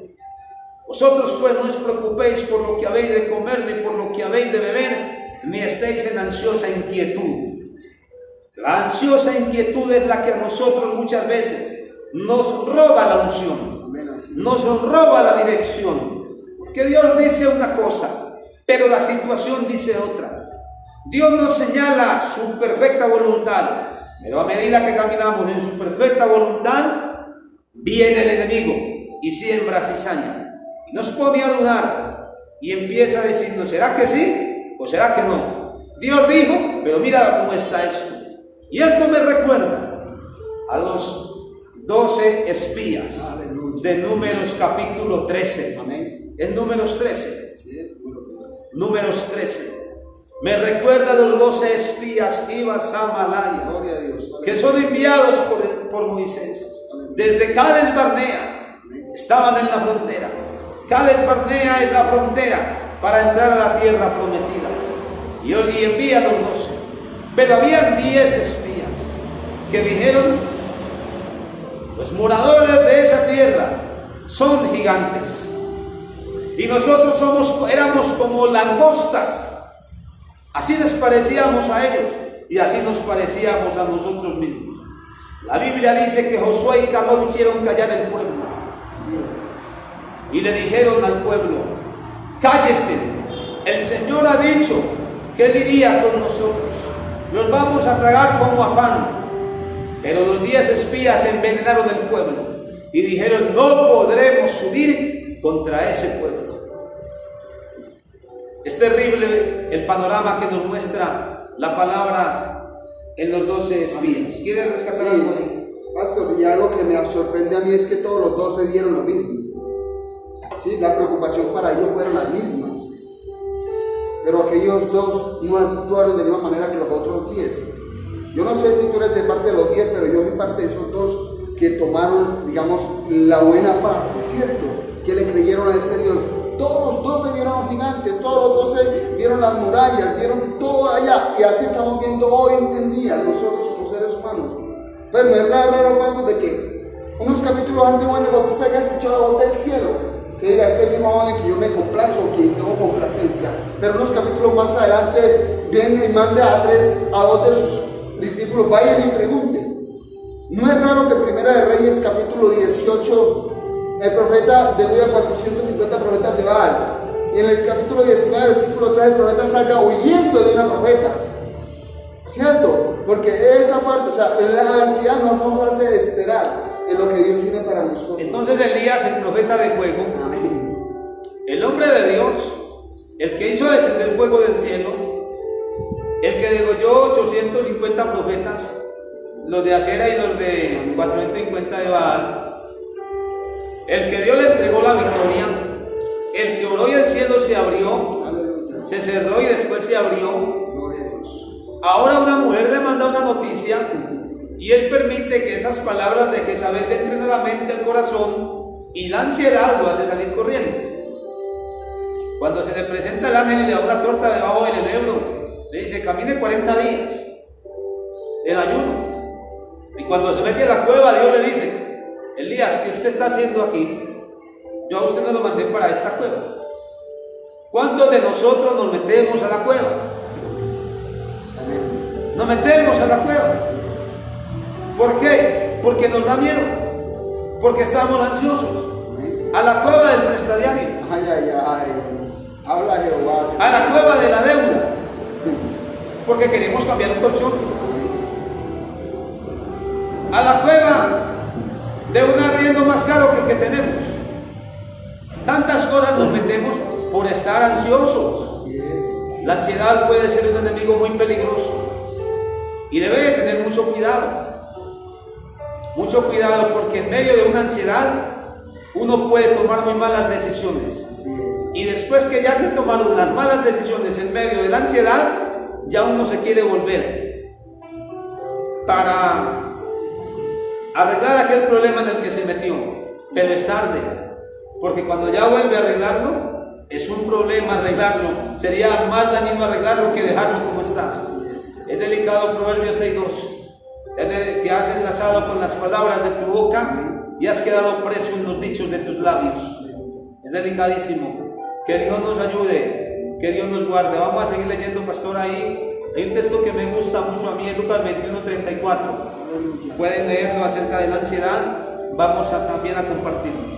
vosotros pues no os preocupéis por lo que habéis de comer, ni por lo que habéis de beber, ni estéis en ansiosa inquietud. La ansiosa inquietud es la que a nosotros muchas veces nos roba la unción, nos roba la dirección, porque Dios dice una cosa, pero la situación dice otra. Dios nos señala su perfecta voluntad, pero a medida que caminamos en su perfecta voluntad, viene el enemigo y siembra cizaña, y nos pone a dudar, y empieza a decirnos: ¿será que sí o será que no? Dios dijo, pero mira cómo está esto. Y esto me recuerda a los 12 espías. Aleluya. De Números capítulo 13. Amén. En Números 13. Sí, Números 13. Me recuerda a los 12 espías, Ibas, Amalaya, gloria a Dios. que son enviados por Moisés. Desde Cades Barnea estaban en la frontera. Cades Barnea es la frontera para entrar a la tierra prometida. Y envía a los 12. Pero habían 10 espías que dijeron: los moradores de esa tierra son gigantes y nosotros éramos como langostas. Así les parecíamos a ellos y así nos parecíamos a nosotros mismos. La Biblia dice que Josué y Caleb hicieron callar el pueblo y le dijeron al pueblo: cállese, el Señor ha dicho que Él iría con nosotros, los vamos a tragar como a pan. Pero los 10 espías envenenaron el pueblo y dijeron: no podremos subir contra ese pueblo. Es terrible el panorama que nos muestra la palabra en los 12 espías. ¿Quieres rescatar algo ahí? Pastor, y algo que me sorprende a mí es que todos los 12 dieron lo mismo. ¿Sí? La preocupación para ellos fueron las mismas. Pero aquellos dos no actuaron de la misma manera que los otros 10. Yo no sé si tú eres de parte de los 10, pero yo soy parte de esos dos que tomaron, digamos, la buena parte, ¿cierto? Que le creyeron a ese Dios. Todos los 12 vieron los gigantes, todos los 12 vieron las murallas, vieron todo allá. Y así estamos viendo hoy en día nosotros como seres humanos. Pues no es raro paso de que unos capítulos antes, bueno, el bautista haya escuchado la voz del cielo, que diga: este mismo modo en que yo me complazco, que tengo complacencia. Pero unos capítulos más adelante viene y manda a 2 de sus discípulos: vayan y pregunten. No es raro que Primera de Reyes capítulo 18 el profeta debuya a 450 profetas de Baal, y en el capítulo 19 versículo 3 el profeta salga huyendo de una profeta, ¿cierto? Porque esa parte, o sea, la ansiedad nos hace esperar en lo que Dios tiene para nosotros. Entonces Elías, el profeta de fuego, Amén. el hombre de Dios, el que hizo descender fuego del cielo, el que degolló 850 profetas, los de Acera y los de 450 de Baal, el que Dios le entregó la victoria, el que oró y el cielo se abrió, Aleluya. se cerró y después se abrió. Gloria a Dios. Ahora una mujer le manda una noticia y él permite que esas palabras de Jezabel le entren a la mente, al corazón, y la ansiedad lo hace salir corriendo. Cuando se le presenta el ángel y le da una torta debajo del enebro, le dice: camine 40 días en ayuno. Y cuando se mete a la cueva, Dios le dice: Elías, ¿qué usted está haciendo aquí? Yo a usted no lo mandé para esta cueva. ¿Cuántos de nosotros nos metemos a la cueva? Nos metemos a la cueva. ¿Por qué? Porque nos da miedo. Porque estamos ansiosos. A la cueva del prestadiario. Ay, ay, ay. Habla Jehová. A la cueva de la deuda. Porque queremos cambiar un colchón. A la cueva de un arriendo más caro que el que tenemos. Tantas cosas nos metemos por estar ansiosos. Así es. La ansiedad puede ser un enemigo muy peligroso y debe de tener mucho cuidado. Mucho cuidado, porque en medio de una ansiedad uno puede tomar muy malas decisiones. Así es. Y después que ya se tomaron las malas decisiones en medio de la ansiedad, ya uno se quiere volver para arreglar aquel problema en el que se metió. Pero es tarde, porque cuando ya vuelve a arreglarlo, es un problema arreglarlo. Sería más dañino arreglarlo que dejarlo como está. Es delicado. Proverbios 6:2. Te has enlazado con las palabras de tu boca y has quedado preso en los dichos de tus labios. Es delicadísimo. Que Dios nos ayude, que Dios nos guarde. Vamos a seguir leyendo, pastor. Ahí hay un texto que me gusta mucho a mí, en Lucas 21:34. Pueden leerlo acerca de la ansiedad. Vamos también a compartirlo.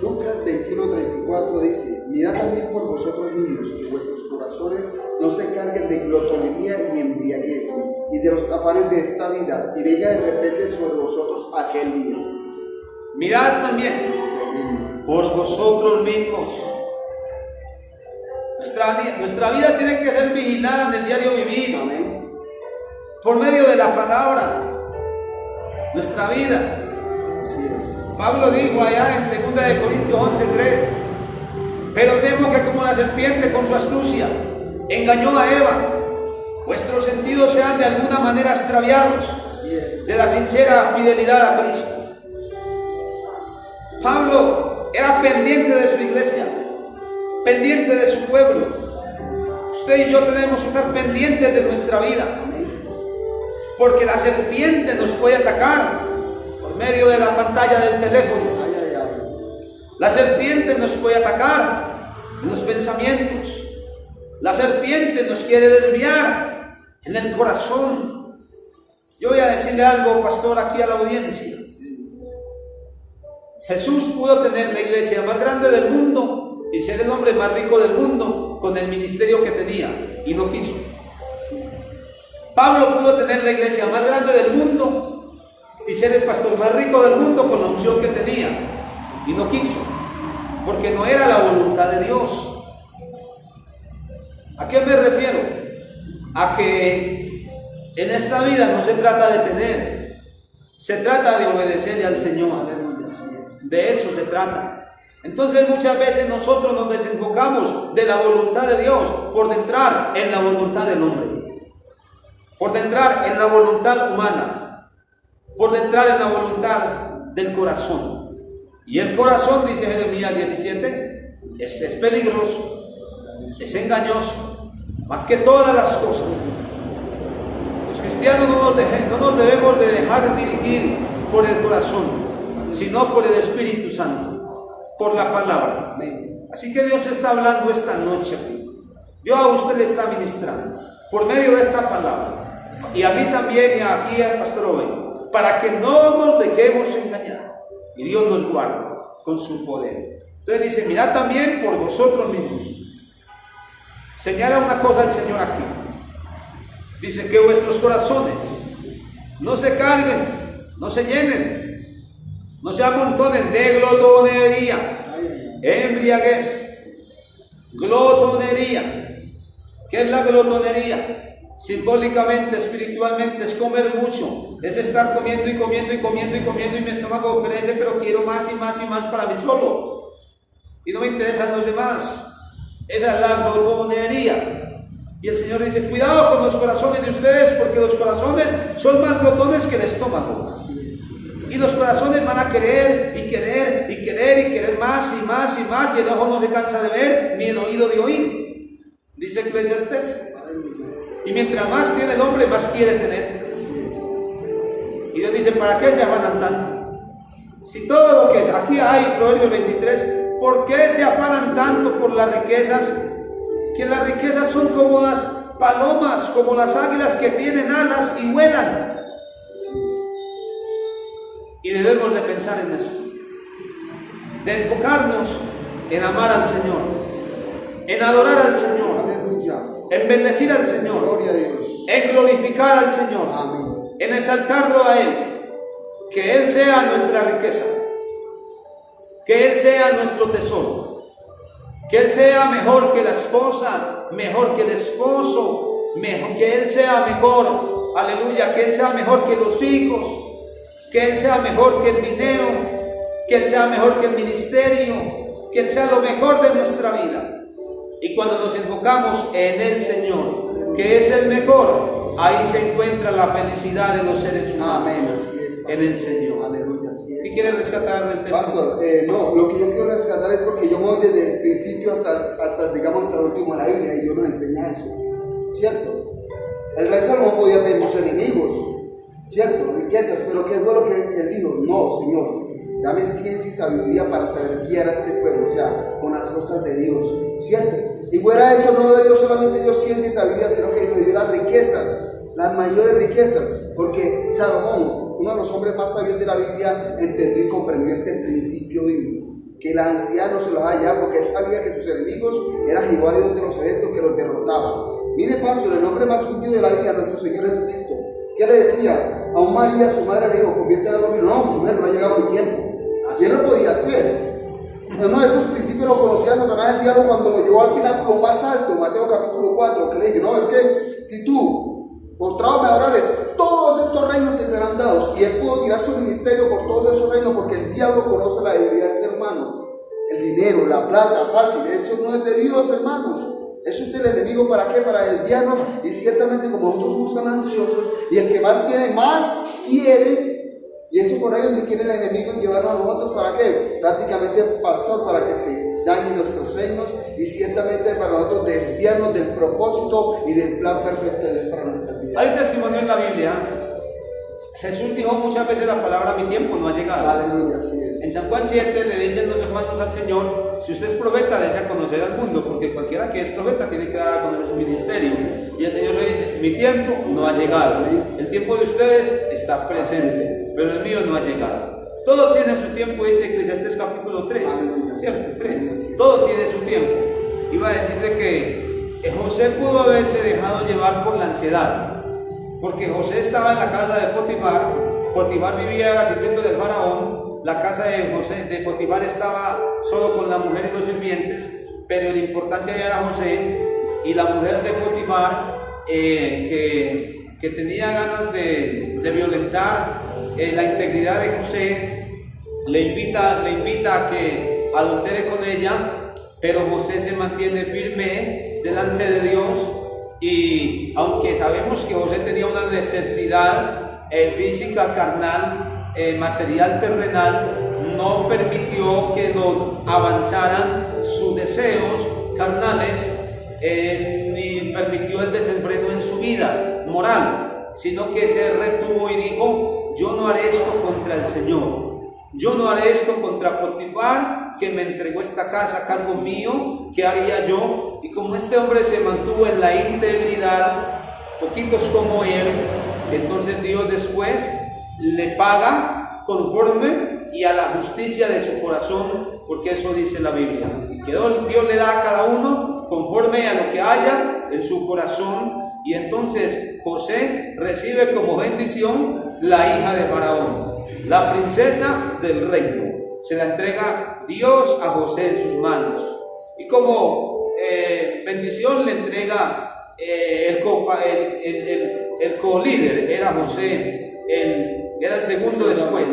Lucas 21:34 dice: mirad también por vosotros mismos, que vuestros corazones no se carguen de glotonería y embriaguez, y de los afanes de esta vida, y venga de repente sobre vosotros aquel día. Mirad también por vosotros mismos. Nuestra vida tiene que ser vigilada en el diario vivir. Amén. Por medio de la palabra. Nuestra vida. Así es. Pablo dijo allá en 2 Corintios 11:3: pero temo que como la serpiente con su astucia engañó a Eva, vuestros sentidos sean de alguna manera extraviados Así es. de la sincera fidelidad a Cristo. Pablo era pendiente de su iglesia, pendiente de su pueblo. Usted y yo tenemos que estar pendientes de nuestra vida, porque la serpiente nos puede atacar por medio de la pantalla del teléfono. Ay, ay, ay. La serpiente nos puede atacar en los pensamientos. La serpiente nos quiere desviar en el corazón. Yo voy a decirle algo, pastor, aquí a la audiencia. Jesús pudo tener la iglesia más grande del mundo y ser el hombre más rico del mundo con el ministerio que tenía, y no quiso. Pablo pudo tener la iglesia más grande del mundo y ser el pastor más rico del mundo con la unción que tenía, y no quiso, porque no era la voluntad de Dios. ¿A qué me refiero? A que en esta vida no se trata de tener, se trata de obedecerle al Señor. Aleluya, así es. De eso se trata. Entonces muchas veces nosotros nos desenfocamos de la voluntad de Dios por entrar en la voluntad del hombre, por entrar en la voluntad humana, por entrar en la voluntad del corazón. Y el corazón, dice Jeremías 17, es peligroso, es engañoso, más que todas las cosas. Los cristianos no nos debemos de dejar dirigir por el corazón, sino por el Espíritu Santo, por la palabra. Así que Dios está hablando esta noche. Dios a usted le está ministrando por medio de esta palabra, y a mí también, y aquí al pastor hoy, para que no nos dejemos engañar y Dios nos guarde con su poder. Entonces dice: mirad también por vosotros mismos. Señala una cosa el Señor aquí. Dice que vuestros corazones no se carguen, no se llenen, no se amontonen de glotonería, embriaguez, glotonería. ¿Qué es la glotonería? Simbólicamente, espiritualmente, es comer mucho, es estar comiendo y comiendo y comiendo y comiendo, y mi estómago crece, pero quiero más y más y más para mí solo, y no me interesan los demás. Esa es la glotonería. Y el Señor dice: cuidado con los corazones de ustedes, porque los corazones son más glotones que el estómago. Y los corazones van a querer y querer y querer y querer más y más y más, y el ojo no se cansa de ver, ni el oído de oír, dice Eclesiastés. Y mientras más tiene el hombre, más quiere tener. Y Dios dice: ¿para qué se afanan tanto? Si todo lo que es, aquí hay Proverbios 23, ¿Por qué se afanan tanto por las riquezas? Que las riquezas son como las palomas, como las águilas que tienen alas y vuelan. Y debemos de pensar en esto, de enfocarnos en amar al Señor, en adorar al Señor, Aleluya. en bendecir al Señor, Gloria a Dios. en glorificar al Señor, Amén. en exaltarlo a Él, que Él sea nuestra riqueza, que Él sea nuestro tesoro, que Él sea mejor que la esposa, mejor que el esposo, mejor, que Él sea mejor, aleluya, que Él sea mejor que los hijos, que Él sea mejor que el dinero, que Él sea mejor que el ministerio, que Él sea lo mejor de nuestra vida. Y cuando nos enfocamos en el Señor, que es el mejor, ahí se encuentra la felicidad de los seres humanos. Amén, así es, pastor. En el Señor. Aleluya, así es. ¿Qué quieres rescatar del texto? Pastor, no, lo que yo quiero rescatar es porque yo me voy desde el principio hasta digamos, hasta el último de la Biblia, y Dios nos enseña eso, ¿cierto? El rey Salomón podía pedir sus enemigos, ¿cierto? Riquezas, pero ¿qué fue lo que él dijo? No, Señor, dame ciencia y sabiduría para saber guiar a este pueblo, o sea, con las cosas de Dios, ¿cierto? Y fuera de eso, no le dio solamente Dios ciencia y sabiduría, sino que le dio las riquezas, las mayores riquezas, porque Salomón, uno de los hombres más sabios de la Biblia, entendió y comprendió este principio bíblico, que la ansiedad no se los va a llevar, porque él sabía que sus enemigos era Jehová Dios de los ejércitos que los derrotaba. Mire, pastor, el hombre más ungido de la Biblia, nuestro Señor Jesucristo, ¿qué le decía? A un María, su madre, le dijo, conviértela en vino. No, mujer, no ha llegado mi tiempo. Y él lo podía hacer. Uno de esos principios lo conocía Satanás el diablo cuando lo llevó al pináculo más alto, Mateo capítulo 4, que le dije, no, es que si tú, postrado me adorares, todos estos reinos te serán dados. Y él pudo tirar su ministerio por todos esos reinos, porque el diablo conoce la debilidad del ser humano. El dinero, la plata, fácil, eso no es de Dios, hermanos. Eso es del enemigo. ¿Para qué? Para desviarnos. Y ciertamente como nosotros somos tan ansiosos, y el que más tiene, más quiere. Y eso por ahí donde quiere el enemigo llevarnos a nosotros. ¿Para qué? Prácticamente, pastor, para que se dañen nuestros reinos, y ciertamente para nosotros desviarnos del propósito y del plan perfecto de Dios para nuestras vidas. Hay un testimonio en la Biblia. Jesús dijo muchas veces la palabra, mi tiempo no ha llegado. Aleluya, así es. En San Juan 7 le dicen los hermanos al Señor, si usted es profeta, desea conocer al mundo, porque cualquiera que es profeta tiene que dar a conocer su ministerio. Y el Señor le dice, mi tiempo no ha llegado. El tiempo de ustedes está presente, pero el mío no ha llegado. Todo tiene su tiempo, dice Eclesiastés capítulo 3. ¿Cierto? 3. Todo tiene su tiempo. Iba a decirle que José pudo haberse dejado llevar por la ansiedad, porque José estaba en la casa de Potifar. Potifar vivía sirviendo del faraón. La casa de Potifar estaba solo con la mujer y los sirvientes, pero el importante era José. Y la mujer de Potifar, que tenía ganas de violentar la integridad de José, le invita a que adultere con ella, pero José se mantiene firme delante de Dios. Y aunque sabemos que José tenía una necesidad física, carnal, material, terrenal, no permitió que lo avanzaran sus deseos carnales, ni permitió el desenfreno en su vida moral, sino que se retuvo y dijo, yo no haré esto contra el Señor, yo no haré esto contra Potifar, que me entregó esta casa a cargo mío. ¿Qué haría yo? Y como este hombre se mantuvo en la integridad, poquitos como él, entonces Dios después le paga conforme y a la justicia de su corazón, porque eso dice la Biblia, que Dios le da a cada uno conforme a lo que haya en su corazón. Y entonces José recibe como bendición la hija de Faraón, la princesa del reino. Se la entrega Dios a José en sus manos, y como bendición le entrega el co-líder, era José, era el segundo después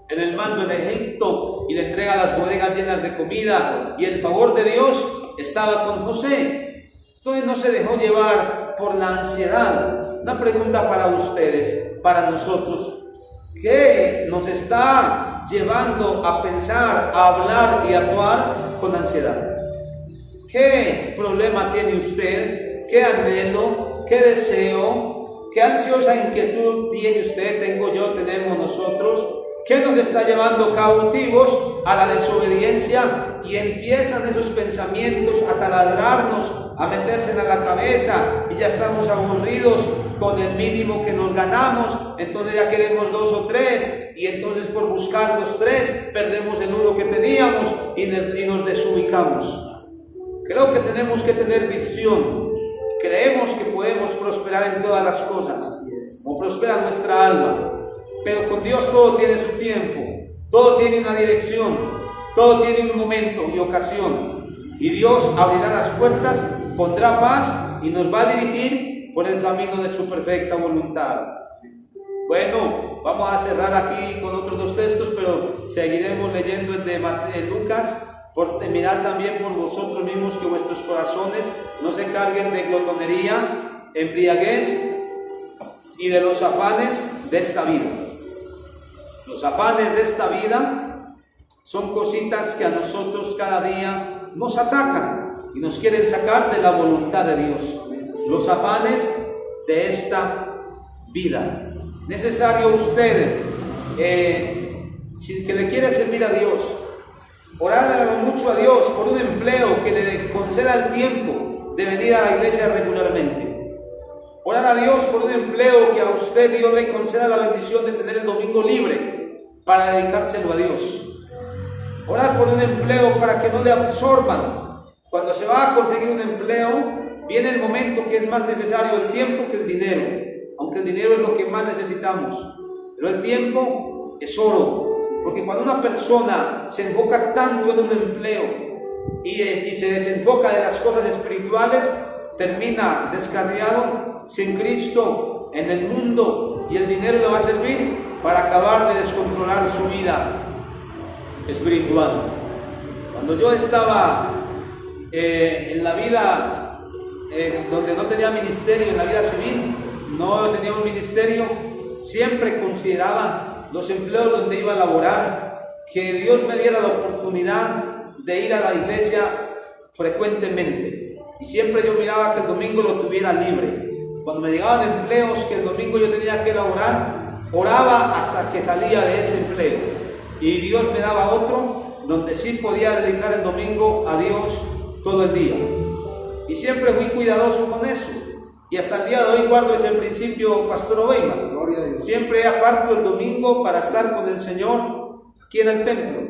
en el mando en Egipto, y le entrega las bodegas llenas de comida, y el favor de Dios estaba con José. Entonces no se dejó llevar por la ansiedad. Una pregunta para ustedes, para nosotros: ¿qué nos está llevando a pensar, a hablar y a actuar con ansiedad? ¿Qué problema tiene usted? ¿Qué anhelo? ¿Qué deseo? ¿Qué ansiosa inquietud tiene usted? Tengo yo, tenemos nosotros. ¿Qué nos está llevando cautivos a la desobediencia y empiezan esos pensamientos a taladrarnos, a meterse en la cabeza y ya estamos aburridos con el mínimo que nos ganamos, entonces ya queremos 2 o 3 y entonces por buscar los 3 perdemos el 1 que teníamos y nos desubicamos. Creo que tenemos que tener visión. Creemos que podemos prosperar en todas las cosas, como prospera nuestra alma, pero con Dios todo tiene su tiempo, todo tiene una dirección, todo tiene un momento y ocasión, y Dios abrirá las puertas, pondrá paz y nos va a dirigir por el camino de su perfecta voluntad. Bueno, vamos a cerrar aquí con otros 2 textos, pero seguiremos leyendo el de Lucas. Mirad también por vosotros mismos que vuestros corazones no se carguen de glotonería, embriaguez y de los afanes de esta vida. Los afanes de esta vida son cositas que a nosotros cada día nos atacan y nos quieren sacar de la voluntad de Dios. Los afanes de esta vida. Necesario usted, si que le quiere servir a Dios, orar mucho a Dios por un empleo que le conceda el tiempo de venir a la iglesia regularmente. Orar a Dios por un empleo que a usted Dios le conceda la bendición de tener el domingo libre para dedicárselo a Dios. Orar por un empleo para que no le absorban. Cuando se va a conseguir un empleo, viene el momento que es más necesario el tiempo que el dinero, aunque el dinero es lo que más necesitamos, pero el tiempo es oro. Porque cuando una persona se enfoca tanto en un empleo y se desenfoca de las cosas espirituales, termina descarriado, sin Cristo, en el mundo, y el dinero le va a servir para acabar de descontrolar su vida espiritual. Cuando yo estaba en la vida donde no tenía ministerio, en la vida civil, no tenía un ministerio, siempre consideraba los empleos donde iba a laborar, que Dios me diera la oportunidad de ir a la iglesia frecuentemente, y siempre yo miraba que el domingo lo tuviera libre. Cuando me llegaban empleos que el domingo yo tenía que laborar, oraba hasta que salía de ese empleo, y Dios me daba otro donde sí podía dedicar el domingo a Dios todo el día, y siempre fui cuidadoso con eso. Y hasta el día de hoy guardo ese principio, Pastor Oveima. Siempre aparto el domingo para estar con el Señor aquí en el templo.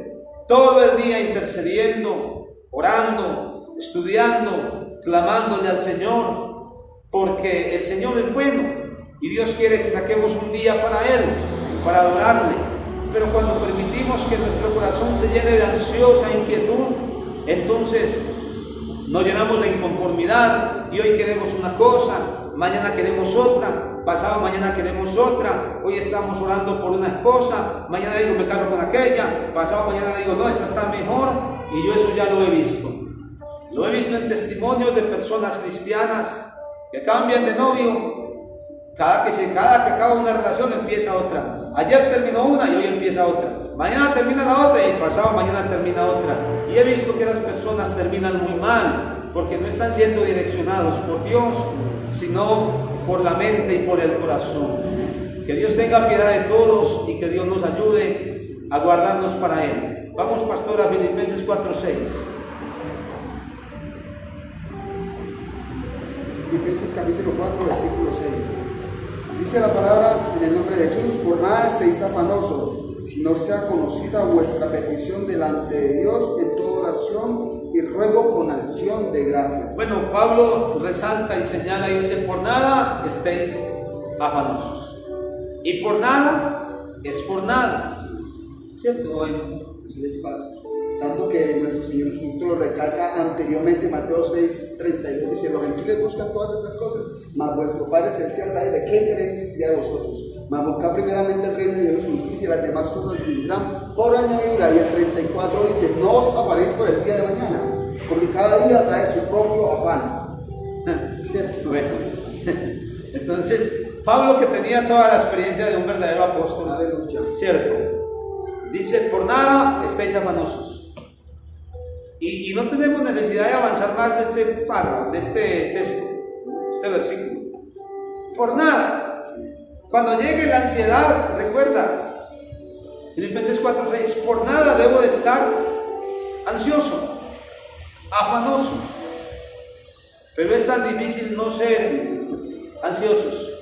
Todo el día intercediendo, orando, estudiando, clamándole al Señor. Porque el Señor es bueno y Dios quiere que saquemos un día para Él, para adorarle. Pero cuando permitimos que nuestro corazón se llene de ansiosa inquietud, entonces nos llenamos de inconformidad y hoy queremos una cosa, mañana queremos otra, pasado mañana queremos otra, hoy estamos orando por una esposa, mañana digo me caso con aquella, pasado mañana digo no, esta está mejor, y yo eso ya lo he visto. Lo he visto en testimonios de personas cristianas que cambian de novio, cada que acaba una relación empieza otra. Ayer terminó una y hoy empieza otra. Mañana termina la otra y pasado mañana termina otra. Y he visto que las personas terminan muy mal porque no están siendo direccionados por Dios, sino por la mente y por el corazón. Que Dios tenga piedad de todos y que Dios nos ayude a guardarnos para Él. Vamos, pastor, a Filipenses 4:6. Filipenses capítulo 4, versículo 6. Dice la palabra en el nombre de Jesús: por nada estéis afanosos, si no sea conocida vuestra petición delante de Dios en toda oración y ruego con acción de gracias. Bueno, Pablo resalta y señala y dice: por nada estéis afanosos. Y por nada es por nada. ¿Cierto? Bueno, eso les pasa. Tanto que nuestro Señor Jesús lo recalca anteriormente, Mateo 6:32, dice: los gentiles buscan todas estas cosas, mas vuestro Padre Celestial sabe de qué tenéis necesidad de vosotros. Mas buscad primeramente el reino de Dios y su justicia, y las demás cosas vendrán por añadidura. Y el 34 dice: no os afanéis por el día de mañana, porque cada día trae su propio afán. ¿Cierto? Bueno, entonces Pablo, que tenía toda la experiencia de un verdadero apóstol, aleluya, ¿cierto? Dice: por nada estéis afanosos. Y no tenemos necesidad de avanzar más de este párrafo, de este texto, este versículo. Por nada. Cuando llegue la ansiedad, recuerda, Filipenses 4:6, por nada debo de estar ansioso. afanoso. Pero es tan difícil no ser ansiosos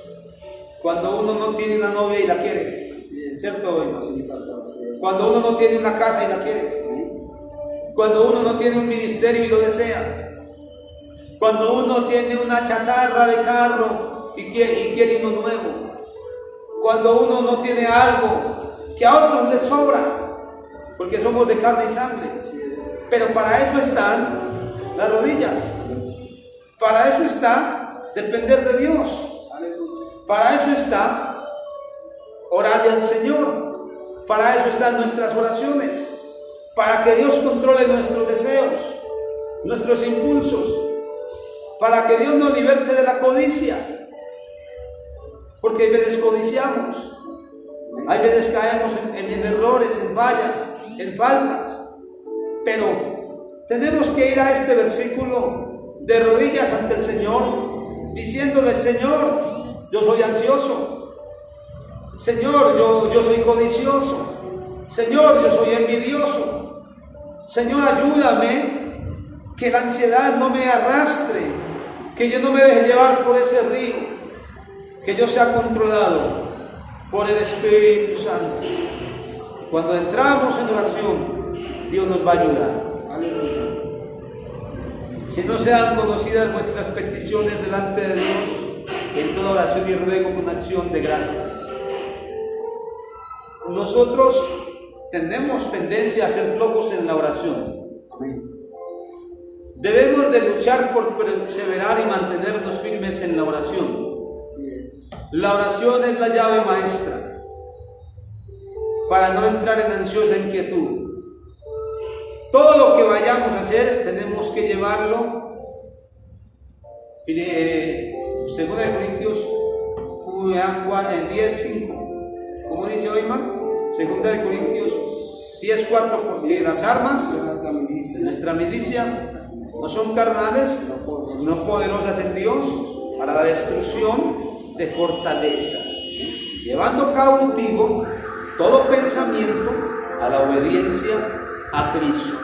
cuando uno no tiene una novia y la quiere. ¿Cierto? Cuando uno no tiene una casa y la quiere. Cuando uno no tiene un ministerio y lo desea. Cuando uno tiene una chatarra de carro y quiere uno nuevo. Cuando uno no tiene algo que a otros les sobra, porque somos de carne y sangre. Pero para eso están las rodillas. Para eso está depender de Dios. Para eso está orarle al Señor. Para eso están nuestras oraciones. Para que Dios controle nuestros deseos, nuestros impulsos. Para que Dios nos liberte de la codicia. Porque hay veces codiciamos. Hay veces caemos en errores, en fallas, en faltas. Pero tenemos que ir a este versículo de rodillas ante el Señor, diciéndole: Señor, yo soy ansioso. Señor, yo soy codicioso. Señor, yo soy envidioso. Señor, ayúdame, que la ansiedad no me arrastre, que yo no me deje llevar por ese río, que yo sea controlado por el Espíritu Santo. Cuando entramos en oración, Dios nos va a ayudar. Aleluya. Si no sean conocidas vuestras peticiones delante de Dios, en toda oración y ruego con acción de gracias. Nosotros tenemos tendencia a ser flojos en la oración. Amén. Debemos de luchar por perseverar y mantenernos firmes en la oración. Así es. La oración es la llave maestra para no entrar en ansiosa inquietud. Todo lo que vayamos a hacer tenemos que llevarlo. Segunda de Corintios 10:5. ¿Cómo dice Oimar? Segunda de Corintios 10:4, porque las armas de nuestra milicia no son carnales, sino poderosas en Dios para la destrucción de fortalezas, llevando cautivo todo pensamiento a la obediencia a Cristo.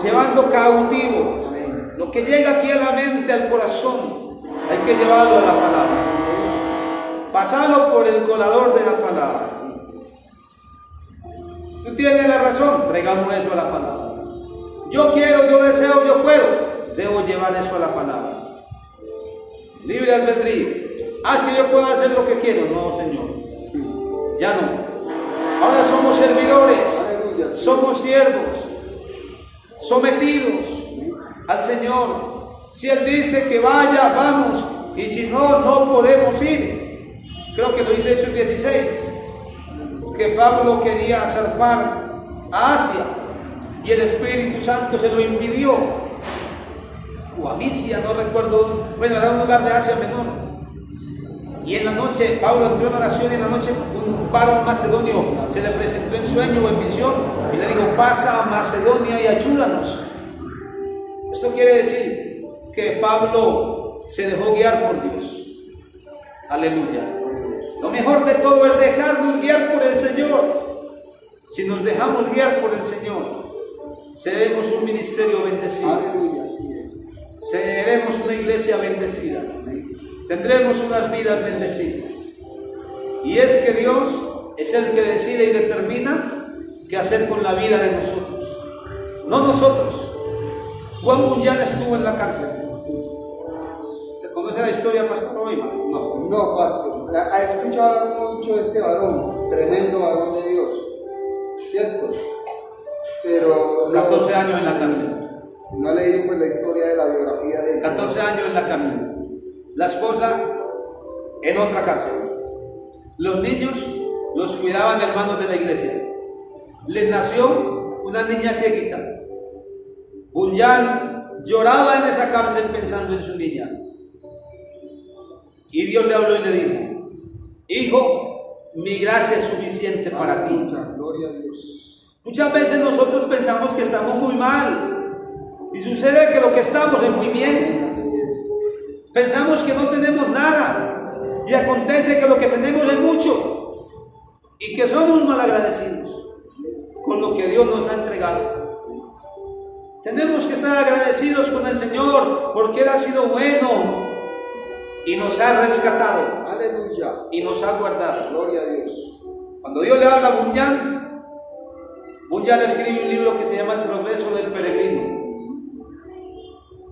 Llevando cautivo lo que llega aquí a la mente, al corazón, hay que llevarlo a la palabra, pasarlo por el colador de la palabra. Tú tienes la razón, traigamos eso a la palabra. Yo quiero, yo deseo, yo puedo, debo llevar eso a la palabra. Libre albedrío. Es que yo puedo hacer lo que quiero. No, Señor, ya no. Ahora somos servidores, somos siervos, sometidos al Señor. Si Él dice que vaya, vamos, y si no, no podemos ir. Creo que lo dice Hechos 16, que Pablo quería zarpar a Asia y el Espíritu Santo se lo impidió, o a Misia, no recuerdo, bueno, era un lugar de Asia Menor. Y en la noche Pablo entró en oración, y en la noche un varón macedonio se le presentó en sueño o en visión y le dijo: pasa a Macedonia y ayúdanos. Esto quiere decir que Pablo se dejó guiar por Dios. Aleluya. Lo mejor de todo es dejarnos guiar por el Señor. Si nos dejamos guiar por el Señor, seremos un ministerio bendecido. Aleluya, así es. Seremos una iglesia bendecida. Tendremos unas vidas bendecidas. Y es que Dios es el que decide y determina qué hacer con la vida de nosotros, no nosotros. Juan Bunyan estuvo en la cárcel. ¿Se conoce la historia, Pastor Oima? No, Pastor. ¿Ha escuchado mucho de este varón? Tremendo varón de Dios, ¿cierto? Pero 14 años en la cárcel. No he leído pues la historia de la biografía de él. 14 años en la cárcel. La esposa en otra cárcel. Los niños los cuidaban hermanos de la iglesia. Les nació una niña cieguita. Bunyan lloraba en esa cárcel pensando en su niña. Y Dios le habló y le dijo: hijo, mi gracia es suficiente para ti. Gloria a Dios. Muchas veces nosotros pensamos que estamos muy mal, y sucede que lo que estamos es muy bien. Así es. Pensamos que no tenemos nada, y acontece que lo que tenemos es mucho, y que somos malagradecidos con lo que Dios nos ha entregado. Tenemos que estar agradecidos con el Señor porque Él ha sido bueno y nos ha rescatado. Aleluya. Y nos ha guardado. Gloria a Dios. Cuando Dios le habla a Bunyan escribe un libro que se llama El progreso del peregrino.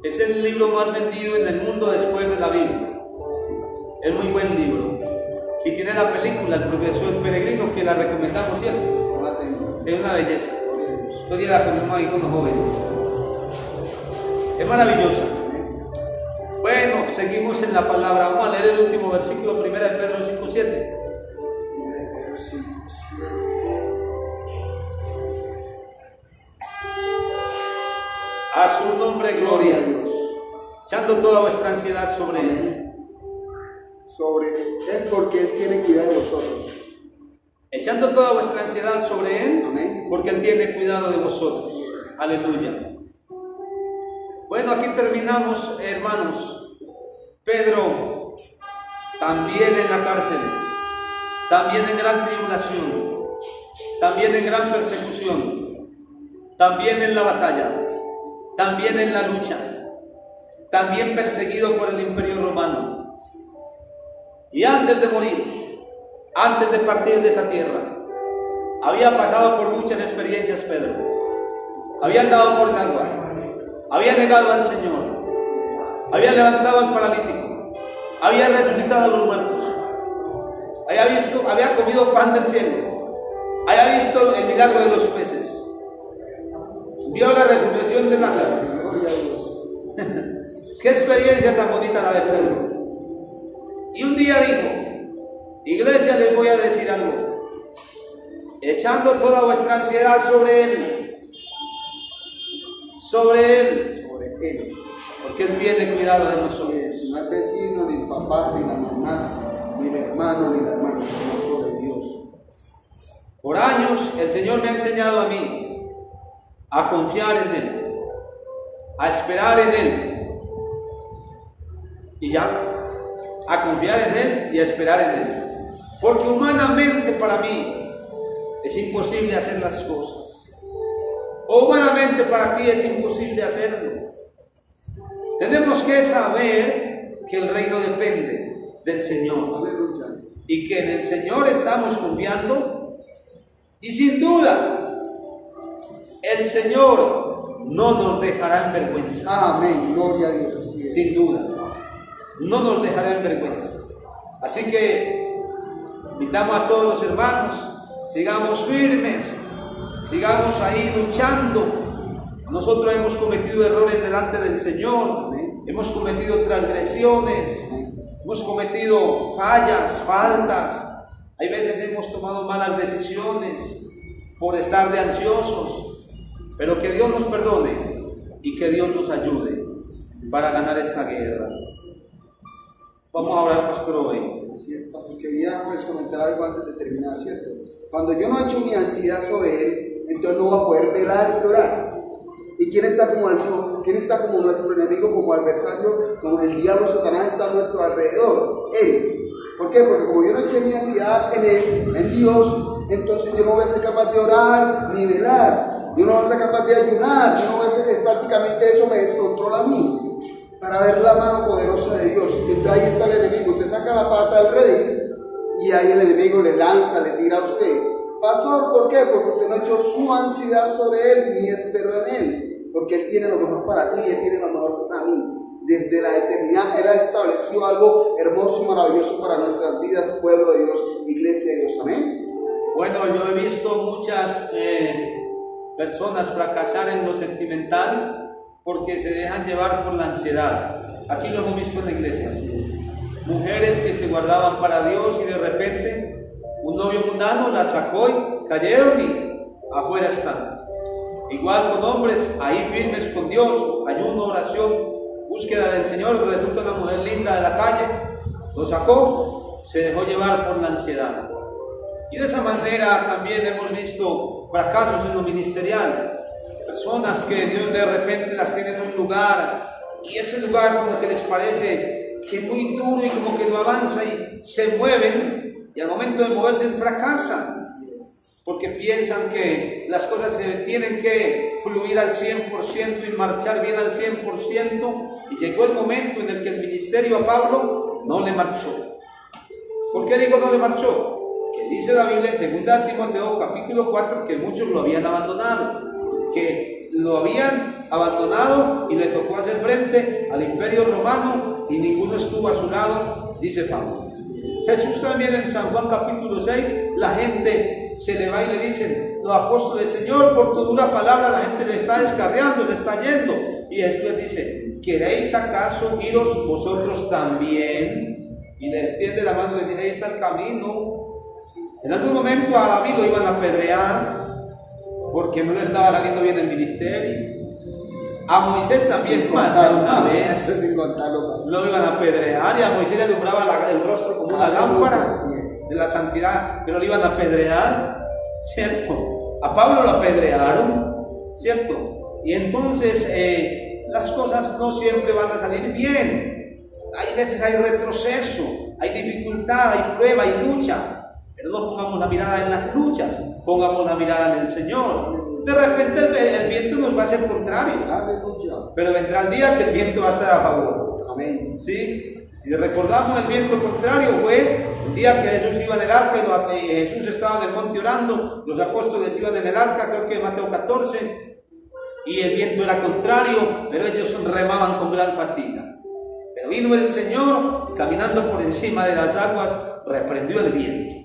Es el libro más vendido en el mundo después de la Biblia. Es muy buen libro. Y tiene la película El progreso del peregrino, que la recomendamos siempre. No la tengo. Es una belleza. Gloria a Dios. Hoy día la ponemos ahí con los jóvenes. Es maravillosa. Bueno, seguimos en la palabra. Vamos a leer el último versículo, 1 de Pedro 5:7. A su nombre, gloria. Gloria a Dios. Echando toda vuestra ansiedad sobre Él. Amén. Sobre Él, porque Él tiene cuidado de vosotros. Echando toda vuestra ansiedad sobre Él, Amén. porque Él tiene cuidado de vosotros. Aleluya. Bueno, aquí terminamos, hermanos. Pedro, también en la cárcel, también en gran tribulación, también en gran persecución, también en la batalla, también en la lucha, también perseguido por el imperio romano. Y antes de morir, antes de partir de esta tierra, había pasado por muchas experiencias Pedro. Había andado por el agua, había negado al Señor, había levantado al paralítico, había resucitado a los muertos, había comido pan del cielo, había visto el milagro de los peces, vio la resurrección de Lázaro. Gloria a Dios. Qué experiencia tan bonita la de Pedro. Y un día dijo: iglesia, les voy a decir algo, echando toda vuestra ansiedad sobre Él, porque Él tiene cuidado de nosotros. No el vecino, ni el papá, ni la mamá, ni el hermano, ni la hermana, sino sobre Dios. Por años el Señor me ha enseñado a mí a confiar en Él, a esperar en Él, y ya, a confiar en Él y a esperar en Él, porque humanamente para mí es imposible hacer las cosas, o humanamente para ti es imposible hacerlo. Tenemos que saber que el reino depende del Señor. Aleluya. Y que en el Señor estamos confiando, y sin duda el Señor no nos dejará en vergüenza. Amén. Gloria a Dios. Así es. Sin duda no nos dejará en vergüenza. Así que invitamos a todos los hermanos, sigamos firmes, sigamos ahí luchando. Nosotros hemos cometido errores delante del Señor. Amén. Hemos cometido transgresiones. Amén. Hemos cometido faltas. Hay veces hemos tomado malas decisiones por estar de ansiosos. Pero que Dios nos perdone y que Dios nos ayude para ganar esta guerra. Vamos a orar, pastor, hoy. Así es, pastor. Quería comentar algo antes de terminar, ¿cierto? Cuando yo no echo mi ansiedad sobre Él, entonces no va a poder velar y orar. ¿Y quién está como nuestro enemigo, como adversario, como el diablo, Satanás, está a nuestro alrededor? Él. ¿Por qué? Porque como yo no eché mi ansiedad en Él, en Dios, entonces yo no voy a ser capaz de orar ni velar. Yo no voy a ser capaz de ayunar. Yo no voy a ser, prácticamente eso me descontrola a mí, para ver la mano poderosa de Dios. Y entonces ahí está el enemigo. Usted saca la pata del rey y ahí el enemigo le lanza, le tira a usted. Pastor, ¿por qué? Porque usted no echó su ansiedad sobre Él ni esperó en Él. Porque Él tiene lo mejor para ti, Él tiene lo mejor para mí. Desde la eternidad Él ha establecido algo hermoso y maravilloso para nuestras vidas, pueblo de Dios, iglesia de Dios. Amén. Bueno, yo he visto muchas personas fracasar en lo sentimental porque se dejan llevar por la ansiedad. Aquí lo hemos visto en la iglesia. Mujeres que se guardaban para Dios y de repente un novio mundano las sacó y cayeron y afuera están. Igual con hombres, ahí firmes con Dios, ayuno, oración, búsqueda del Señor. Resulta una mujer linda de la calle, lo sacó, se dejó llevar por la ansiedad. Y de esa manera también hemos visto fracasos en lo ministerial. Personas que Dios de repente las tiene en un lugar y ese lugar como que les parece que muy duro y como que no avanza y se mueven, y al momento de moverse fracasan porque piensan que las cosas se tienen que fluir al 100% y marchar bien al 100%, y llegó el momento en el que el ministerio a Pablo no le marchó. ¿Por qué digo no le marchó? Que dice la Biblia en 2 Timoteo capítulo 4 que muchos lo habían abandonado, que lo habían abandonado y le tocó hacer frente al imperio romano y ninguno estuvo a su lado, dice Pablo. Jesús también en San Juan capítulo 6, la gente se le va y le dicen los apóstoles: Señor, por tu dura palabra la gente se está descarriando, se está yendo. Y Jesús les dice: ¿queréis acaso iros vosotros también? Y les extiende la mano y les dice: ahí está el camino. En algún momento a David lo iban a apedrear porque no le estaba saliendo bien el ministerio. A Moisés también una vez lo iban a apedrear, y a Moisés le alumbraba el rostro como una lámpara de la santidad, pero lo iban a apedrear, ¿cierto? A Pablo lo apedrearon, ¿cierto? Y entonces las cosas no siempre van a salir bien. Hay veces hay retroceso, hay dificultad, hay prueba, hay lucha. Pero no pongamos la mirada en las luchas, pongamos la mirada en el Señor. De repente el viento nos va a ser contrario. Aleluya. Pero vendrá el día que el viento va a estar a favor. Amén. ¿Sí? Si recordamos, el viento contrario fue el día que Jesús iba en el arca y Jesús estaba en el monte orando, los apóstoles iban en el arca, creo que Mateo 14, y el viento era contrario, pero ellos remaban con gran fatiga. Pero vino el Señor, caminando por encima de las aguas, reprendió el viento,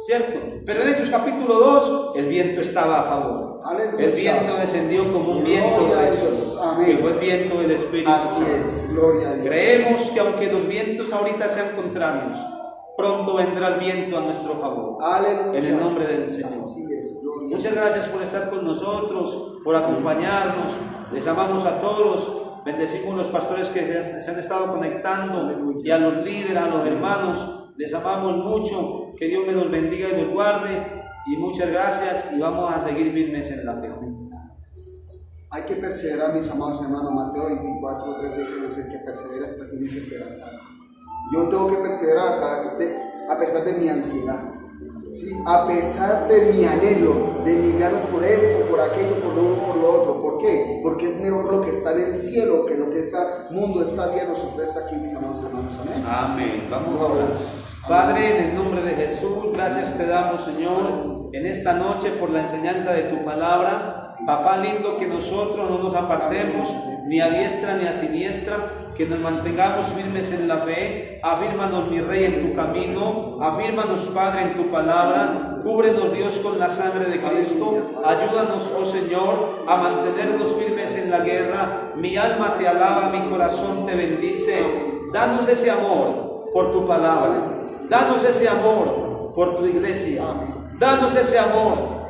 ¿cierto? Pero en Hechos capítulo 2, el viento estaba a favor. Aleluya. El viento descendió como un viento de Dios, que fue el viento del Espíritu. Así es, gloria a Dios. Creemos que aunque los vientos ahorita sean contrarios, pronto vendrá el viento a nuestro favor. Aleluya. En el nombre del Señor. Así es, gloria. Muchas gracias por estar con nosotros, por acompañarnos. Les amamos a todos. Bendecimos a los pastores que se han estado conectando. Aleluya. Y a los líderes, a los hermanos. Les amamos mucho. Que Dios me los bendiga y los guarde. Y muchas gracias, y vamos a seguir firmes en la fe. Hay que perseverar, mis amados hermanos. Mateo 24, 13 dice que persevera hasta el fin y se será salvo. Yo tengo que perseverar a pesar de mi ansiedad, ¿sí? A pesar de mi anhelo, de mis ganas por esto, por aquello, por lo uno, por lo otro. ¿Por qué? Porque es mejor lo que está en el cielo que lo que este mundo está bien nos ofrece aquí, mis amados hermanos. Amén. Amén. Vamos a orar. Padre, en el nombre de Jesús, gracias te damos, Señor, en esta noche por la enseñanza de tu palabra. Papá lindo, que nosotros no nos apartemos ni a diestra ni a siniestra, que nos mantengamos firmes en la fe. Afírmanos, mi Rey, en tu camino. Afírmanos, Padre, en tu palabra. Cúbrenos, Dios, con la sangre de Cristo. Ayúdanos, oh Señor, a mantenernos firmes en la guerra. Mi alma te alaba, mi corazón te bendice. Danos ese amor por tu palabra. Danos ese amor por tu iglesia. Danos ese amor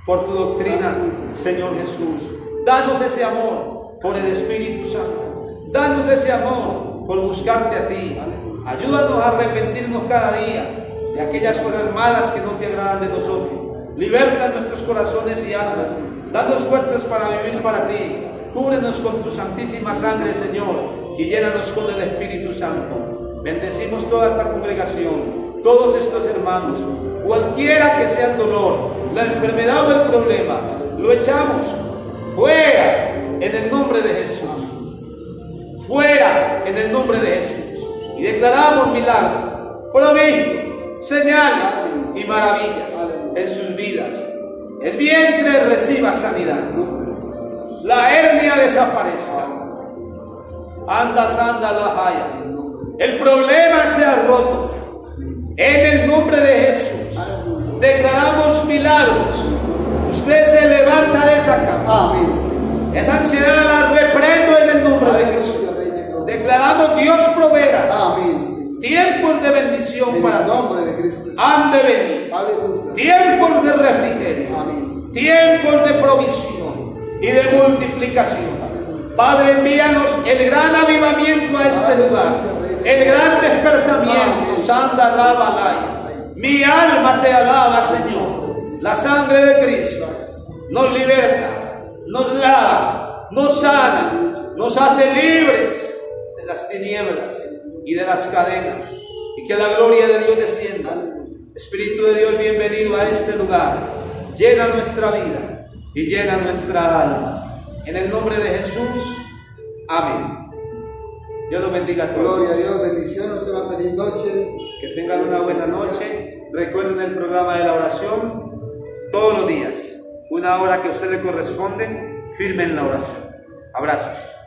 por tu doctrina, Señor Jesús. Danos ese amor por el Espíritu Santo. Danos ese amor por buscarte a ti. Ayúdanos a arrepentirnos cada día de aquellas cosas malas que no te agradan de nosotros. Liberta nuestros corazones y almas. Danos fuerzas para vivir para ti. Cúbrenos con tu santísima sangre, Señor, y llénanos con el Espíritu Santo. Bendecimos toda esta congregación, todos estos hermanos. Cualquiera que sea el dolor, la enfermedad o el problema, lo echamos fuera en el nombre de Jesús. Fuera en el nombre de Jesús. Y declaramos milagros, prodigios, señales y maravillas en sus vidas. El vientre reciba sanidad. La hernia desaparezca. Anda la haya. El problema sea roto. En el nombre de Jesús. Declaramos milagros. Usted se levanta de esa cama. Esa ansiedad la reprendo en el nombre de Jesús. Declaramos Dios proveerá. Tiempos de bendición para todos. Han de venir. Tiempos de refrigerio. Tiempos de provisión y de multiplicación. Padre, envíanos el gran avivamiento a este lugar, el gran despertamiento. Santa Rabalaya. Mi alma te alaba, Señor. La sangre de Cristo nos liberta, nos lava, nos sana, nos hace libres de las tinieblas y de las cadenas. Y que la gloria de Dios descienda. Espíritu de Dios, bienvenido a este lugar. Llena nuestra vida, y llena nuestra alma. En el nombre de Jesús, amén. Dios los bendiga a todos. Gloria a Dios, bendiciones, una feliz noche. Que tengan una buena noche. Recuerden el programa de la oración todos los días. Una hora que a usted le corresponde, firme en la oración. Abrazos.